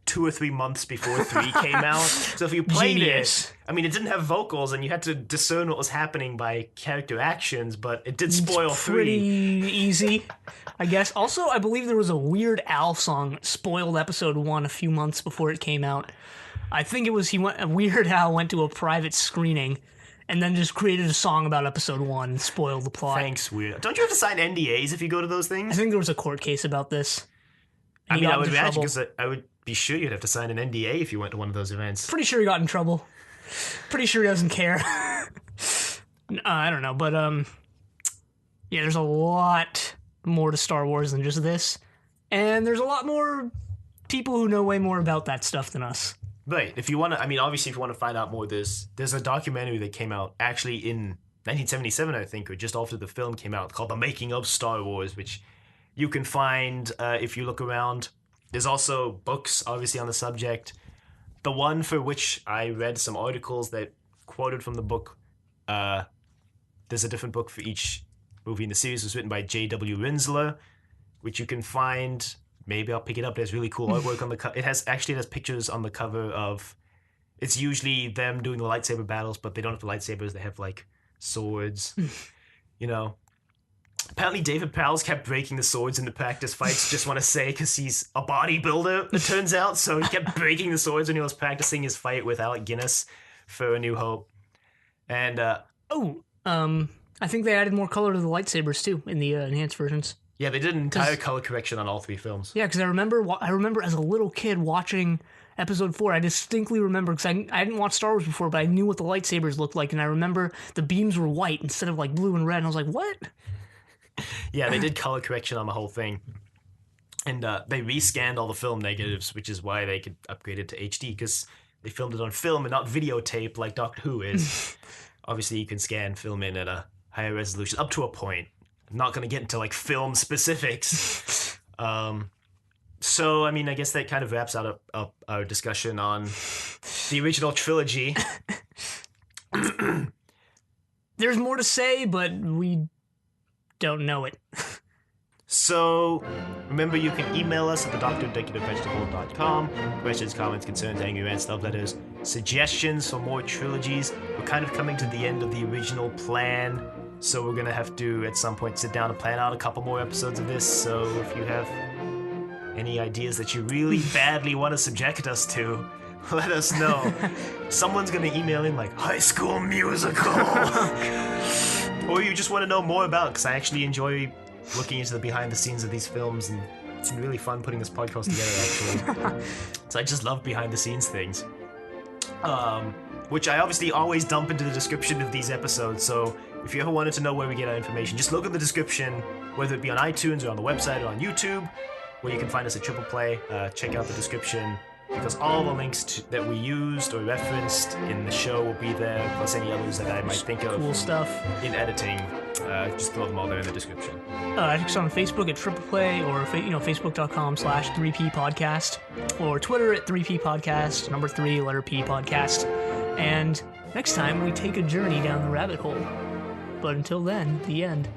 2 or 3 months before 3 came out. So if you played it, I mean, it didn't have vocals, and you had to discern what was happening by character actions, but it did spoil 3. Pretty easy, I guess. Also, I believe there was a Weird Al song that spoiled episode 1 a few months before it came out. I think it was Weird Al went to a private screening and then just created a song about episode 1 and spoiled the plot. Thanks, Weird Al. Don't you have to sign NDAs if you go to those things? I think there was a court case about this. I mean, I would imagine, because I would be sure you'd have to sign an NDA if you went to one of those events. Pretty sure he got in trouble. Pretty sure he doesn't care. I don't know, but yeah, there's a lot more to Star Wars than just this, and there's a lot more people who know way more about that stuff than us. Right. If you want to, I mean, obviously, if you want to find out more, there's a documentary that came out actually in 1977, I think, or just after the film came out, called The Making of Star Wars, which you can find if you look around. There's also books, obviously, on the subject. The one for which I read some articles that quoted from the book, there's a different book for each movie in the series. It was written by J.W. Rinsler, which you can find. Maybe I'll pick it up. There's really cool artwork on the cover. It has pictures on the cover of. It's usually them doing the lightsaber battles, but they don't have the lightsabers. They have like swords. You know. Apparently David Prowse kept breaking the swords in the practice fights, just want to say, because he's a bodybuilder, it turns out, so he kept breaking the swords when he was practicing his fight with Alec Guinness for A New Hope. And, I think they added more color to the lightsabers, too, in the enhanced versions. Yeah, they did an entire color correction on all 3 films. Yeah, because I remember as a little kid watching Episode 4, I distinctly remember, because I hadn't watched Star Wars before, but I knew what the lightsabers looked like, and I remember the beams were white instead of, like, blue and red, and I was like, what? Yeah, they did color correction on the whole thing. And they rescanned all the film negatives, which is why they could upgrade it to HD, because they filmed it on film and not videotape like Doctor Who is. Obviously, you can scan film in at a higher resolution, up to a point. I'm not going to get into, like, film specifics. So, I mean, I guess that kind of wraps up our discussion on the original trilogy. There's more to say, but we don't know it. So, remember, you can email us at thedoctor@decorativevegetable.com. Questions, comments, concerns, angry rants, love letters, suggestions for more trilogies. We're kind of coming to the end of the original plan, so we're going to have to, at some point, sit down and plan out a couple more episodes of this. So, if you have any ideas that you really badly want to subject us to, let us know. Someone's going to email in, like, High School Musical! Or you just want to know more about, because I actually enjoy looking into the behind the scenes of these films, and it's been really fun putting this podcast together, actually. So I just love behind the scenes things. Which I obviously always dump into the description of these episodes, so if you ever wanted to know where we get our information, just look at the description, whether it be on iTunes or on the website or on YouTube, where you can find us at Triple Play. Check out the description, because all the links that we used or referenced in the show will be there, plus any others that I might think of. Cool stuff. In editing. Just throw them all there in the description. I think it's on Facebook at Triple Play, or Facebook.com/3P Podcast, or Twitter at 3P Podcast, number 3, letter P Podcast. And next time we take a journey down the rabbit hole. But until then, the end.